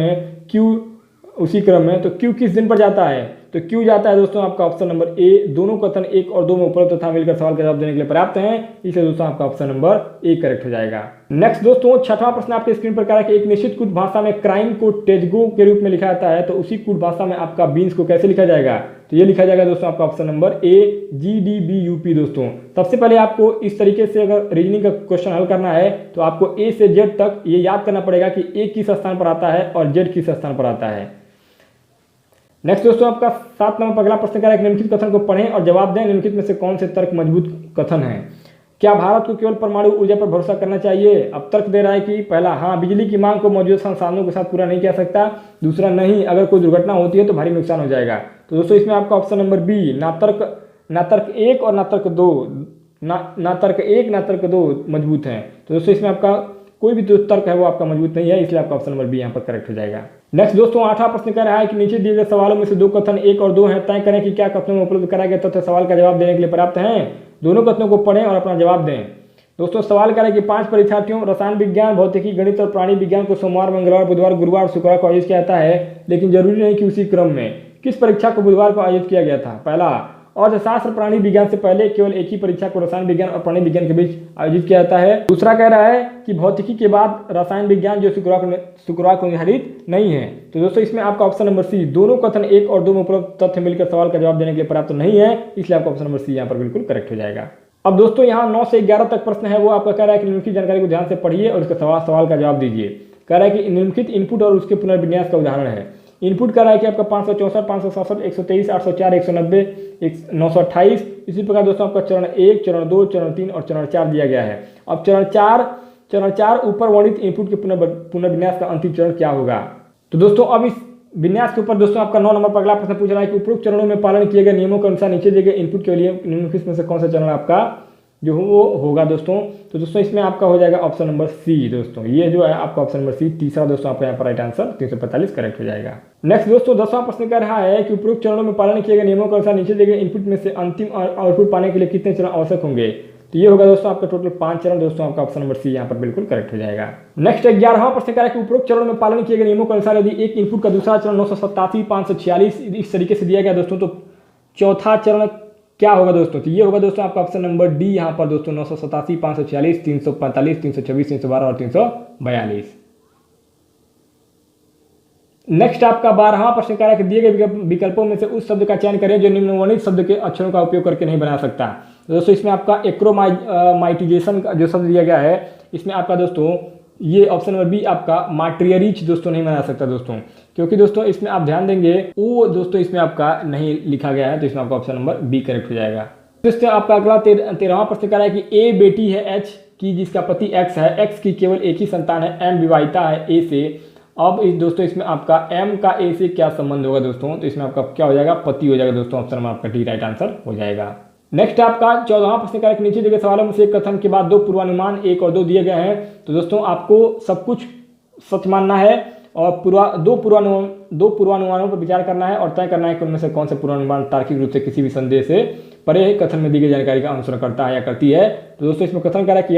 में तो क्यू किस दिन पर जाता है? तो तो क्यू जाता है दोस्तों आपका ऑप्शन नंबर ए। दोनों कथन 1 और 2 में उपलब्ध तथा मिलकर सवाल का जवाब देने के लिए पर्याप्त हैं, इसलिए दोस्तों आपका ऑप्शन नंबर ए करेक्ट हो जाएगा। नेक्स्ट दोस्तों, छठवां प्रश्न आपके स्क्रीन पर कह रहा है कि एक निश्चित कुड भाषा में क्राइम को टेजगो के रूप में लिखा जाता है, तो उसी कुड भाषा में आपका बीन्स को कैसे लिखा जाएगा? तो ये लिखा जाएगा दोस्तों आपका ऑप्शन नंबर ए GDBUP। दोस्तों सबसे पहले आपको इस तरीके से अगर रीजनिंग का क्वेश्चन हल करना है तो आपको ए से जेड तक ये याद करना पड़ेगा कि ए किस स्थान पर आता है और जेड किस स्थान पर आता है। नेक्स्ट दोस्तों, आपका 7 नंबर पर अगला प्रश्न कह रहा है कि निम्नलिखित कथन को पढ़ें और जवाब दें। निम्नलिखित में से कौन से तर्क मजबूत कथन है? क्या भारत को केवल परमाणु ऊर्जा पर भरोसा करना चाहिए? अब तर्क दे रहा है कि पहला, हाँ, बिजली की मांग को मौजूदा संसाधनों के साथ पूरा नहीं किया सकता। दूसरा, नहीं, अगर कोई दुर्घटना होती है तो भारी नुकसान हो जाएगा। तो दोस्तों इसमें आपका ऑप्शन नंबर बी, ना तर्क 1 और ना तर्क 2, ना तर्क 1 ना तर्क 2 मजबूत हैं। तो दोस्तों इसमें आपका कोई भी जो तर्क है वो आपका मजबूत नहीं है, इसलिए आपका ऑप्शन नंबर बी यहाँ पर करेक्ट हो जाएगा। नेक्स्ट दोस्तों, 8वां प्रश्न कह रहा है कि नीचे दिए गए सवालों में से 2 कथन 1 और 2 हैं, तय करें कि क्या कथनों में उपलब्ध कराए गए तथ्य सवाल का जवाब देने के लिए पर्याप्त हैं। दोनों कथनों को पढ़ें और अपना जवाब दें। दोस्तों सवाल कह रहा है कि 5 परीक्षार्थियों रसायन विज्ञान, भौतिकी, गणित और प्राणी विज्ञान को सोमवार, मंगलवार, बुधवार, गुरुवार और शुक्रवार को आयोजित किया जाता है, लेकिन जरूरी नहीं कि उसी क्रम में। किस परीक्षा को बुधवार को आयोजित किया गया था? पहला, अर्थशास्त्र प्राणी विज्ञान से पहले केवल एक ही परीक्षा को रसायन विज्ञान और प्राणी विज्ञान के बीच आयोजित किया जाता है। दूसरा कह रहा है कि भौतिकी के बाद रसायन विज्ञान, जो शुक्रवार को निर्धारित नहीं है। तो दोस्तों इसमें आपका ऑप्शन नंबर सी, दोनों कथन 1 और 2 में उपलब्ध तथ्य मिलकर सवाल का जवाब देने के लिए पर्याप्त नहीं है, इसलिए आपका ऑप्शन नंबर सी यहाँ पर बिल्कुल करेक्ट हो जाएगा। अब दोस्तों यहाँ 9 से 11 तक प्रश्न है, वो आपका कह रहा है कि निम्नलिखित जानकारी को ध्यान से पढ़िए और इसका सवाल का जवाब दीजिए। कह रहा है कि निम्नलिखित इनपुट और उसके पुनर्विन्यास का उदाहरण है। इनपुट कर रहा है कि आपका 564, 567, 123, 804, 190, 928। इसी प्रकार दोस्तों आपका चरण 1, चरण 2, चरण 3 और चरण 4 दिया गया है। अब चरण 4 ऊपर वर्णित इनपुट के पुनर्विन्यास का अंतिम चरण क्या होगा? तो दोस्तों अब इस विन्यास के ऊपर दोस्तों आपका 9 नंबर पर अगला प्रश्न पूछ रहा है कि उपरोक्त चरणों में पालन किए गए नियमों के अनुसार नीचे दिए गए इनपुट के लिए निम्नलिखित में से कौन सा चरण आपका जो वो होगा दोस्तों? तो दोस्तों इसमें आपका हो जाएगा ऑप्शन नंबर सी। दोस्तों ये जो है आपका ऑप्शन नंबर सी, तीसरा दोस्तों आपका यहाँ पर राइट आंसर 345 करेक्ट हो जाएगा। नेक्स्ट दोस्तों 10वां प्रश्न कह रहा है कि उपरोक्त चरणों में पालन किए गए नियमों के अनुसार नीचे दिए गए इनपुट में से अंतिम आउटपुट पाने के लिए कितने चरण आवश्यक होंगे? तो ये होगा दोस्तों आपका टोटल 5 चरण। दोस्तों आपका ऑप्शन नंबर सी यहाँ पर बिल्कुल करेक्ट हो जाएगा। नेक्स्ट 11वां प्रश्न कह रहा है कि उपरोक्त चरणों में पालन किए गए नियमों के अनुसार यदि एक इनपुट का दूसरा चरण 987, 546 इस तरीके से दिया गया दोस्तों, तो चौथा चरण क्या होगा दोस्तों? तो ये होगा दोस्तों आपका ऑप्शन नंबर डी यहाँ पर दोस्तों 987, 546, 345, 324, 312 और 342। नेक्स्ट आपका 12वां प्रश्न कह रहा है कि दिए गए विकल्पों में से उस शब्द का चयन करें जो निम्नवर्णित शब्द के अक्षरों का उपयोग करके नहीं बना सकता। तो दोस्तों इसमें आपका एक्रोमाइटिजेशन का जो शब्द दिया गया है, इसमें आपका दोस्तों ये ऑप्शन नंबर बी आपका माट्रियरिच दोस्तों नहीं बना सकता दोस्तों, क्योंकि दोस्तों इसमें आप ध्यान देंगे वो दोस्तों इसमें आपका नहीं लिखा गया है, तो इसमें आपका ऑप्शन नंबर बी करेक्ट हो जाएगा। दोस्तों आपका अगला 13वां प्रश्न कह रहा है कि ए बेटी है एच की जिसका पति एक्स है, एक्स की केवल एक ही संतान है, एम विवाहिता है ए से। अब दोस्तों इसमें आपका एम का ए से क्या संबंध होगा दोस्तों? तो इसमें आपका क्या हो जाएगा? पति हो जाएगा दोस्तों, ऑप्शन नंबर आपका डी राइट आंसर हो जाएगा। नेक्स्ट आपका 14वां प्रश्न कह रहा है कि नीचे दिए गए सवालों में से एक कथन के बाद 2 पूर्वानुमान 1 और 2 दिए गए हैं। तो दोस्तों आपको सब कुछ सच मानना है और दो पूर्वानुमानों पर विचार करना है और तय करना है कि उनमें से कौन से पूर्वानुमान तार्किक रूप से किसी भी संदेह से परे कथन में दी गई जानकारी का अनुसरण करता है या करती है। तो दोस्तों इसमें कथन कह रहा है कि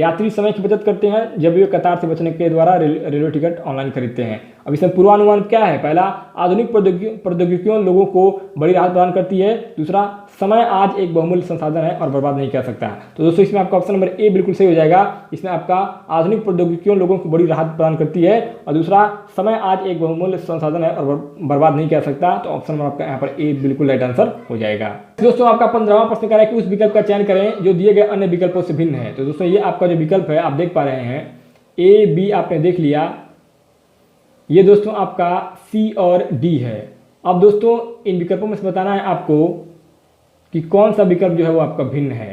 यात्री समय की बचत करते हैं जब वे कतार से बचने के द्वारा रेलवे टिकट ऑनलाइन खरीदते हैं। अब इसमें पूर्वानुमान क्या है? पहला, आधुनिक प्रौद्योगिकियों लोगों को बड़ी राहत प्रदान करती है। दूसरा, समय आज एक बहुमूल्य संसाधन है और बर्बाद नहीं कर सकता। तो दोस्तों इसमें आपका ऑप्शन नंबर ए बिल्कुल सही हो जाएगा। इसमें आपका आधुनिक प्रौद्योगिकियों लोगों को बड़ी राहत प्रदान करती है और दूसरा, समय आज एक बहुमूल्य संसाधन है और बर्बाद नहीं कर सकता। तो ऑप्शन नंबर आपका यहाँ पर ए बिल्कुल राइट आंसर हो जाएगा। दोस्तों आपका 15वां प्रश्न कह रहा है कि उस विकल्प का चयन करें जो दिए गए अन्य विकल्पों से भिन्न है। तो दोस्तों ये आपका जो विकल्प है आप देख पा रहे हैं, ए बी आपने देख लिया, ये दोस्तों आपका सी और डी है। अब दोस्तों इन विकल्पों में से बताना है आपको कि कौन सा विकल्प जो है वो आपका भिन्न है।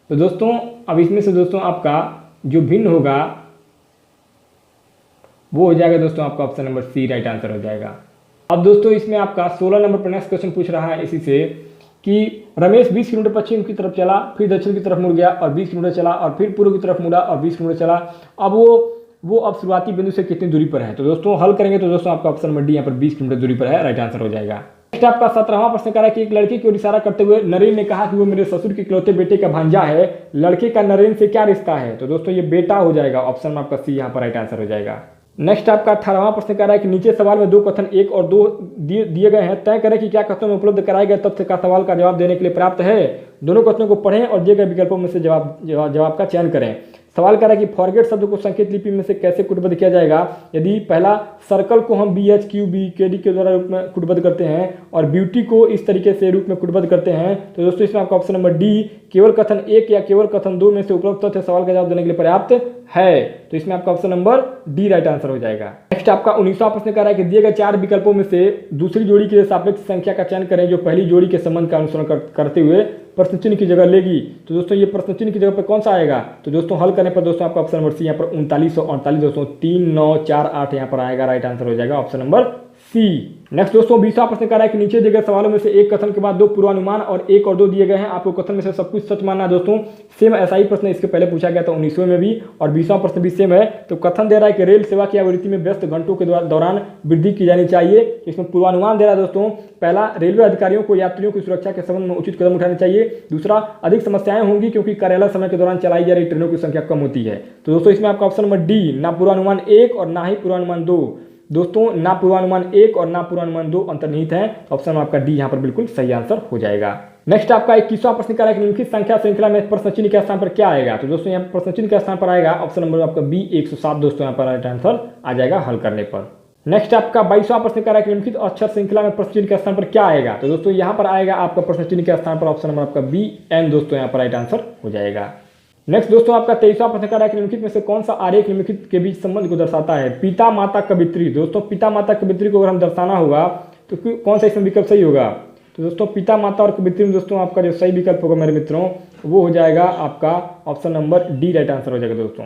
तो दोस्तों अब इसमें से दोस्तों आपका जो भिन्न होगा वो हो जाएगा दोस्तों आपका option number C right answer हो जाएगा। अब दोस्तों इसमें आपका 16 नंबर पर नेक्स्ट क्वेश्चन पूछ रहा है इसी से कि रमेश 20 किलोमीटर पश्चिम की तरफ चला, फिर दक्षिण की तरफ मुड़ गया और 20 किलोमीटर चला और फिर पूर्व की तरफ मुड़ा और 20 किलोमीटर चला। अब वो अब शुरुआती बिंदु से कितनी दूरी पर है? तो दोस्तों हल करेंगे तो दोस्तों आपका ऑप्शन नंबर डी यहाँ पर 20 किलोमीटर दूरी पर है, राइट आंसर हो जाएगा। नेक्स्ट आपका 17वां प्रश्न कह रहा है कि एक लड़के की ओर इशारा करते हुए नरेन ने कहा कि वो मेरे ससुर के इकलौते बेटे का भांजा है, लड़के का नरेन से क्या रिश्ता है? तो दोस्तों ये बेटा हो जाएगा, ऑप्शन में आपका सी यहाँ पर राइट आंसर हो जाएगा। नेक्स्ट आपका 18वां प्रश्न कह रहा है कि नीचे सवाल में दो कथन 1 और 2 दिए गए हैं, तय करें कि क्या कथनों में उपलब्ध कराए गए तथ्य का सवाल का जवाब देने के लिए पर्याप्त है। दोनों कथनों को पढ़ें और दिए गए विकल्पों में से जवाब का चयन करें। सवाल कर रहा है कि फॉरगेट शब्द को संकेत लिपि में से कैसे कूटबद्ध किया जाएगा। यदि पहला सर्कल को हम BHQBKD के द्वारा रूप में कूटबद्ध करते हैं और ब्यूटी को इस तरीके से रूप में कूटबद्ध करते हैं, तो दोस्तों इसमें आपका ऑप्शन नंबर डी केवल कथन 1 या केवल कथन 2 में से उपलब्ध तथ्य सवाल का जवाब देने के लिए पर्याप्त है। तो इसमें आपका option number D right answer हो जाएगा। नेक्स्ट आपका 19वां प्रश्न कह रहा है कि दिए गए 4 विकल्पों में से दूसरी जोड़ी के लिए सापेक्ष संख्या का चयन करें जो पहली जोड़ी के संबंध का अनुसरण करते हुए प्रश्न चिन्ह की जगह लेगी। तो दोस्तों ये प्रश्न चिन्ह की जगह पर कौन सा आएगा, तो दोस्तों हल करने पर दोस्तों आपका ऑप्शन नंबर सी यहाँ पर 3948 दोस्तों 3 9 4 8 यहाँ पर आएगा, राइट आंसर हो जाएगा ऑप्शन नंबर सी। नेक्स्ट दोस्तों 20वां प्रश्न कह रहा है कि नीचे दिए गए सवालों में से एक कथन के बाद 2 पूर्वानुमान और 1 और 2 दिए गए हैं, आपको कथन में से सब कुछ सच मानना है। दोस्तों सेम ऐसा ही प्रश्न इसके पहले पूछा गया था 19वें में भी, और 20वां प्रश्न भी सेम है। तो कथन दे रहा है कि रेल सेवा की आवृत्ति में व्यस्त घंटों के दौरान वृद्धि की जानी चाहिए। इसमें पूर्वानुमान दे रहा है दोस्तों, पहला रेलवे अधिकारियों को यात्रियों की सुरक्षा के संबंध में उचित कदम उठाने चाहिए। दूसरा अधिक समस्याएं होंगी क्योंकि कार्यालय समय के दौरान चलाई जा रही ट्रेनों की संख्या कम होती है। तो दोस्तों इसमें आपका ऑप्शन नंबर डी ना पूर्वानुमान 1 और ना ही पूर्वानुमान 2, दोस्तों ना पूर्वानुमान 1 और ना पूर्वानुमान 2 अंतर्निहित है। ऑप्शन आपका डी यहाँ पर बिल्कुल सही आंसर हो जाएगा। नेक्स्ट आपका 21वां प्रश्न कह रहा है कि निम्नलिखित संख्या श्रृंखला में प्रश्न चिन्ह के स्थान पर क्या आएगा। तो दोस्तों यहाँ प्रश्न चिन्ह के स्थान पर आएगा ऑप्शन नंबर आपका बी 107 दोस्तों यहाँ पर राइट आंसर आ जाएगा हल करने पर। नेक्स्ट आपका 22वां प्रश्न कह रहा है कि निम्नलिखित अक्षर श्रृंखला में प्रश्न चिन्ह के स्थान पर क्या आएगा। तो दोस्तों यहाँ पर आएगा आपका प्रश्न चिन्ह के स्थान पर ऑप्शन नंबर आपका बी एन दोस्तों यहाँ पर राइट आंसर हो जाएगा। नेक्स्ट दोस्तों आपका 23वां प्रश्न कह रहा है कि निम्नलिखित में से कौन सा आरेख निम्नलिखित के बीच संबंध को दर्शाता है। पिता माता कवित्री, दोस्तों पिता माता कवित्री को अगर हम दर्शाना होगा तो कौन सा इसमें विकल्प सही होगा। तो दोस्तों पिता माता और कवित्री में दोस्तों आपका जो सही विकल्प होगा मेरे मित्रों वो हो जाएगा आपका option number D right answer हो जाएगा दोस्तों।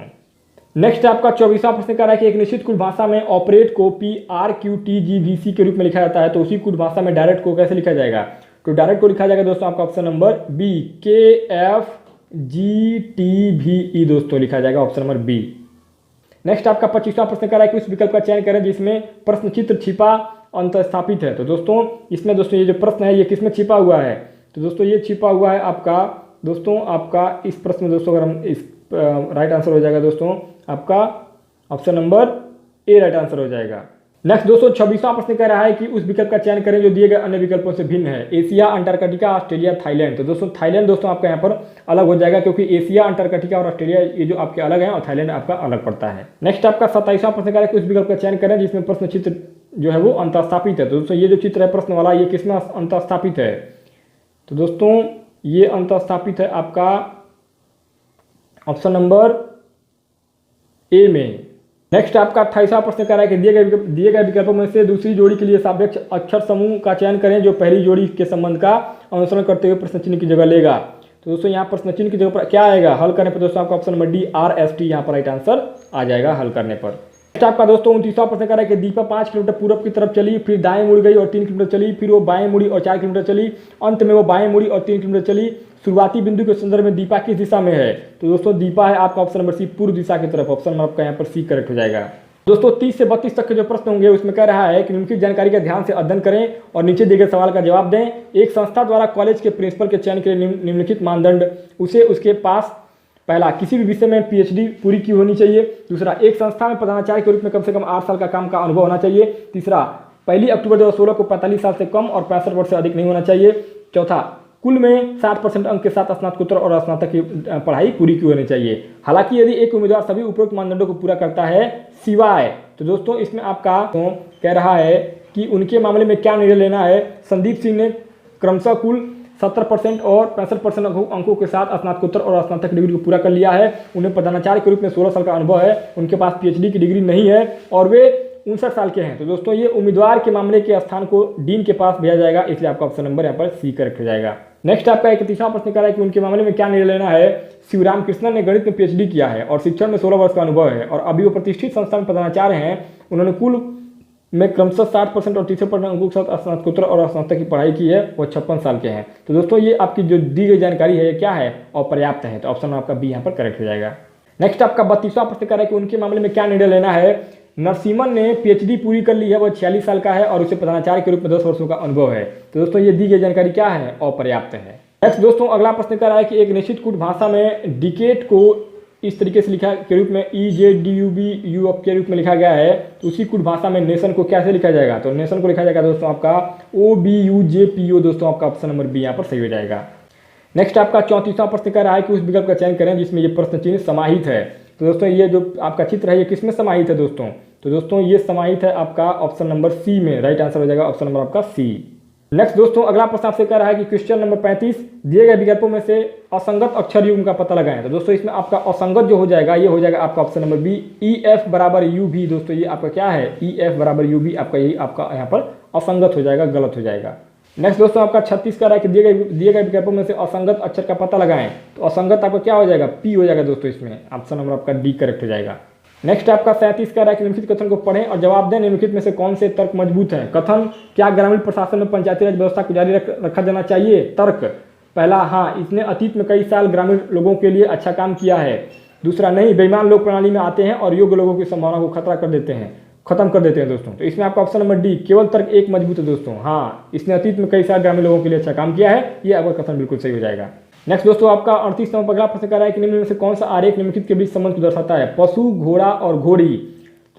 नेक्स्ट आपका 24वां प्रश्न कह रहा है कि एक निश्चित कुल भाषा में ऑपरेट को PRQTGVC के रूप में लिखा जाता है, तो उसी कुल भाषा में डायरेक्ट को कैसे लिखा जाएगा। तो डायरेक्ट को लिखा जाएगा दोस्तों आपका ऑप्शन नंबर बी KFGTVE दोस्तों लिखा जाएगा ऑप्शन नंबर बी। नेक्स्ट आपका 25वां प्रश्न कह रहा है कि उस विकल्प का चयन करें जिसमें प्रश्न चित्र छिपा अंतस्थापित है। तो दोस्तों इसमें दोस्तों ये जो प्रश्न है ये किसमें छिपा हुआ है। तो दोस्तों ये छिपा हुआ है आपका दोस्तों आपका इस प्रश्न में दोस्तों अगर हम इस राइट आंसर हो जाएगा दोस्तों आपका option number A right answer हो जाएगा। नेक्स्ट दोस्तों 26वां प्रश्न कह रहा है कि उस विकल्प का चयन करें जो दिए गए अन्य विकल्पों से भिन्न है। Asia, Antarctica, Australia, Thailand. तो दोस्तों थाईलैंड दोस्तों आपका यहाँ पर अलग हो जाएगा क्योंकि एशिया, अंटार्कटिका और ऑस्ट्रेलिया ये जो आपके अलग हैं और थाईलैंड आपका अलग पड़ता है। नेक्स्ट आपका 27वां प्रश्न कह रहा है कि उस विकल्प का चयन करें जिसमें प्रश्न चित्र जो है वो अंतस्थापित है। तो दोस्तों ये जो चित्र है प्रश्न वाला ये किसमें अंतस्थापित है। तो दोस्तों ये अंतस्थापित है आपका ऑप्शन नंबर ए में। नेक्स्ट आपका 28वां प्रश्न कह रहा है कि दिए गए विकल्पों में से दूसरी जोड़ी के लिए सापेक्ष अक्षर समूह का चयन करें जो पहली जोड़ी के संबंध का अनुसरण करते हुए प्रश्न चिन्ह की जगह लेगा। तो दोस्तों यहाँ प्रश्न चिन्ह की जगह पर क्या आएगा हल करने पर दोस्तों आपका ऑप्शन नंबर डी RST यहाँ पर राइट आंसर आ जाएगा हल करने पर। नेक्स्ट आपका दोस्तों 29वां प्रश्न कह रहा है कि दीपा 5 किलोमीटर पूरब की तरफ चली, फिर दाएं मुड़ गई और 3 किलोमीटर चली, फिर वो बाएं मुड़ी और 4 किलोमीटर चली, अंत में वो बाएं मुड़ी और 3 किलोमीटर चली। शुरुआती बिंदु के संदर्भ में दीपा किस दिशा में है। तो दोस्तों दीपा है आपका ऑप्शन नंबर सी पूर्व दिशा की तरफ। ऑप्शन नंबर आपका यहाँ पर सी करेक्ट हो जाएगा। दोस्तों 30 से 32 तक के जो प्रश्न होंगे उसमें कह रहा है कि निम्नलिखित जानकारी का ध्यान से अध्ययन करें और नीचे दिए गए सवाल का जवाब दें। एक संस्था द्वारा कॉलेज के प्रिंसिपल के चयन के लिए निम्नलिखित मानदंड उसे उसके पास पहला किसी भी विषय में PhD पूरी की होनी चाहिए। दूसरा एक संस्था में प्रधानाचार्य के रूप में कम से कम 8 साल का काम का अनुभव होना चाहिए। तीसरा 1 अक्टूबर 2016 को 45 साल से कम और 65 वर्ष से अधिक नहीं होना चाहिए। चौथा कुल में 60% अंक के साथ स्नातकोत्तर और स्नातक की पढ़ाई पूरी की होनी चाहिए। हालांकि यदि एक उम्मीदवार सभी उपरोक्त मानदंडों को पूरा करता है सिवाय, तो दोस्तों इसमें आपका तो कह रहा है कि उनके मामले में क्या निर्णय लेना है। संदीप सिंह ने क्रमशः कुल 70% और 65% अंकों के साथ स्नातकोत्तर और स्नातक डिग्री को पूरा कर लिया है। उन्हें प्रधानाचार्य के रूप में 16 साल का अनुभव है। उनके पास PhD की डिग्री नहीं है और वे 59 साल के हैं। तो दोस्तों ये उम्मीदवार के मामले के स्थान को डीन के पास भेजा जाएगा, इसलिए आपका ऑप्शन नंबर यहाँ पर सी करेक्ट हो जाएगा। नेक्स्ट आपका 31वां प्रश्न कह रहा है कि उनके मामले में क्या निर्णय लेना है। शिवराम कृष्णन ने गणित में PhD किया है और शिक्षण में 16 वर्ष का अनुभव है और अभी वो प्रतिष्ठित संस्था में प्रधानाचार्य हैं। उन्होंने कुल में क्रमशः 60% और 30% अंकों के साथ स्नातकोत्तर और स्नातक की पढ़ाई की है। वो 56 साल के हैं। तो दोस्तों ये आपकी जो दी गई जानकारी है ये क्या है और पर्याप्त है। तो ऑप्शन आपका बी यहाँ पर करेक्ट हो जाएगा। नेक्स्ट आपका 32वां प्रश्न कह रहा है कि उनके मामले में क्या निर्णय लेना है। नरसिम्हन ने PhD पूरी कर ली है, वह 46 साल का है और उसे प्रधानाचार्य के रूप में 10 वर्षों का अनुभव है। तो दोस्तों ये दी गई जानकारी क्या है और पर्याप्त है। नेक्स्ट दोस्तों अगला प्रश्न कह रहा है कि एक निश्चित कुट भाषा में डिकेट को इस तरीके से लिखा के रूप में EJDUB के रूप में लिखा गया है, तो उसी कुछ भाषा में नेशन को कैसे लिखा जाएगा, तो नेशन को लिखा जाएगा दोस्तों आपका OBUJPO। दोस्तों आपका ऑप्शन नंबर बी यहाँ पर सही हो जाएगा। नेक्स्ट आपका 34वां प्रश्न कह रहा है कि उस विकल्प का चयन करें जिसमें ये प्रश्न चिन्ह समाहित है। तो दोस्तों ये जो आपका चित्र है ये किसमें समाहित है दोस्तों, तो दोस्तों ये समाहित है आपका ऑप्शन नंबर सी में। राइट आंसर हो जाएगा ऑप्शन नंबर आपका सी। नेक्स्ट दोस्तों अगला प्रश्न आपसे कह रहा है कि क्वेश्चन नंबर 35 दिए गए विकल्पों में से असंगत अक्षर युग्म का पता लगाएं। तो दोस्तों इसमें आपका असंगत जो हो जाएगा ये हो जाएगा आपका ऑप्शन नंबर बी EF बराबर UV। दोस्तों ये आपका क्या है EF बराबर UV, आपका यही आपका यहाँ पर असंगत हो जाएगा, गलत हो जाएगा। नेक्स्ट दोस्तों आपका 36 कह रहा है कि दिए गए विकल्पों में से असंगत अक्षर का पता लगाएं। तो असंगत आपका क्या हो जाएगा P हो जाएगा दोस्तों, इसमें ऑप्शन नंबर आपका डी करेक्ट हो जाएगा। नेक्स्ट आपका 37 कह रहा है कि निम्नलिखित कथन को पढ़ें और जवाब दें, निम्नलिखित में से कौन से तर्क मजबूत हैं। कथन क्या ग्रामीण प्रशासन में पंचायती राज व्यवस्था को जारी रखा जाना चाहिए। तर्क पहला हाँ इसने अतीत में कई साल ग्रामीण लोगों के लिए अच्छा काम किया है। दूसरा नहीं बेईमान लोग प्रणाली में आते हैं और योग्य लोगों की संभावना को खत्म कर देते हैं दोस्तों। तो इसमें आपका ऑप्शन नंबर डी केवल तर्क एक मजबूत है दोस्तों, हाँ इसने अतीत में कई साल ग्रामीण लोगों के लिए अच्छा काम किया है, ये आपका कथन बिल्कुल सही हो जाएगा। नेक्स्ट दोस्तों आपका 38 नंबर अगला प्रश्न कर रहा है कि निम्न में से कौन सा आरेख निम्नलिखित के बीच संबंध को दर्शाता है। पशु घोड़ा और घोड़ी।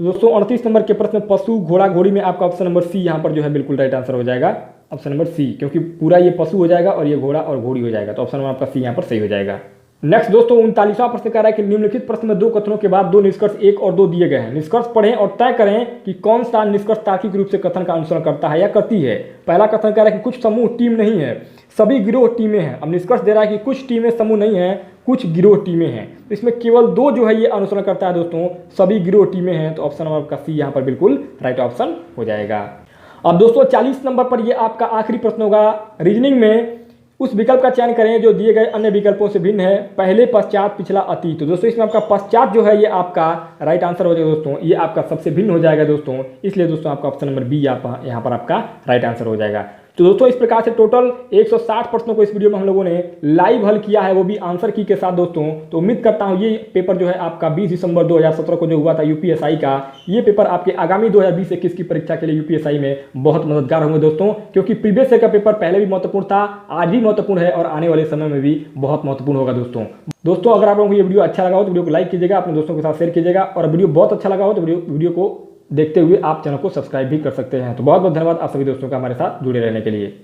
तो दोस्तों 38 नंबर के प्रश्न पशु घोड़ा घोड़ी में आपका ऑप्शन नंबर सी यहाँ पर जो है बिल्कुल राइट आंसर हो जाएगा, ऑप्शन नंबर सी, क्योंकि पूरा ये पशु हो जाएगा और ये घोड़ा और घोड़ी हो जाएगा। तो ऑप्शन नंबर आपका सी यहाँ पर सही हो जाएगा। नेक्स्ट दोस्तों 39वां प्रश्न कह रहा है कि निम्नलिखित प्रश्न में दो कथनों के बाद दो निष्कर्ष 1 और 2 दिए गए हैं। निष्कर्ष पढ़ें और तय करें कि कौन सा निष्कर्ष तार्किक रूप से कथन का अनुसरण करता है या करती है। पहला कथन कह रहा है कि कुछ समूह टीम नहीं है, सभी गिरोह टीमें हैं। अब निष्कर्ष दे रहा है कि कुछ टीमें समूह नहीं है, कुछ गिरोह टीमें हैं। तो इसमें केवल 2 जो है ये अनुसरण करता है दोस्तों, सभी गिरोह टीमें हैं। तो ऑप्शन नंबर आपका सी यहाँ पर बिल्कुल राइट ऑप्शन हो जाएगा। अब दोस्तों 40 नंबर पर ये आपका आखिरी प्रश्न होगा। रीजनिंग में उस विकल्प का चयन करें जो दिए गए अन्य विकल्पों से भिन्न है। पहले, पश्चात, पिछला, अतीत। तो दोस्तों इसमें आपका पश्चात जो है ये आपका राइट आंसर हो जाएगा दोस्तों, ये आपका सबसे भिन्न हो जाएगा दोस्तों, इसलिए दोस्तों आपका ऑप्शन नंबर बी यहाँ पर आपका राइट आंसर हो जाएगा। तो दोस्तों इस प्रकार से टोटल 160 प्रश्नों को इस वीडियो में हम लोगों ने लाइव हल किया है, वो भी आंसर की के साथ दोस्तों। तो उम्मीद करता हूँ ये पेपर जो है आपका 20 दिसंबर 2017 को जो हुआ था यूपीएसआई का, ये पेपर आपके आगामी 2020-21 की परीक्षा के लिए यूपीएसआई में बहुत मददगार होंगे दोस्तों, क्योंकि प्रीवियस ईयर का पेपर पहले भी महत्वपूर्ण था, आज भी महत्वपूर्ण है और आने वाले समय में भी बहुत महत्वपूर्ण होगा दोस्तों। अगर आप लोगों को ये वीडियो अच्छा लगा हो तो वीडियो को लाइक कीजिएगा, अपने दोस्तों के साथ शेयर कीजिएगा, और वीडियो बहुत अच्छा लगा हो तो वीडियो को देखते हुए आप चैनल को सब्सक्राइब भी कर सकते हैं। तो बहुत बहुत धन्यवाद आप सभी दोस्तों का हमारे साथ जुड़े रहने के लिए।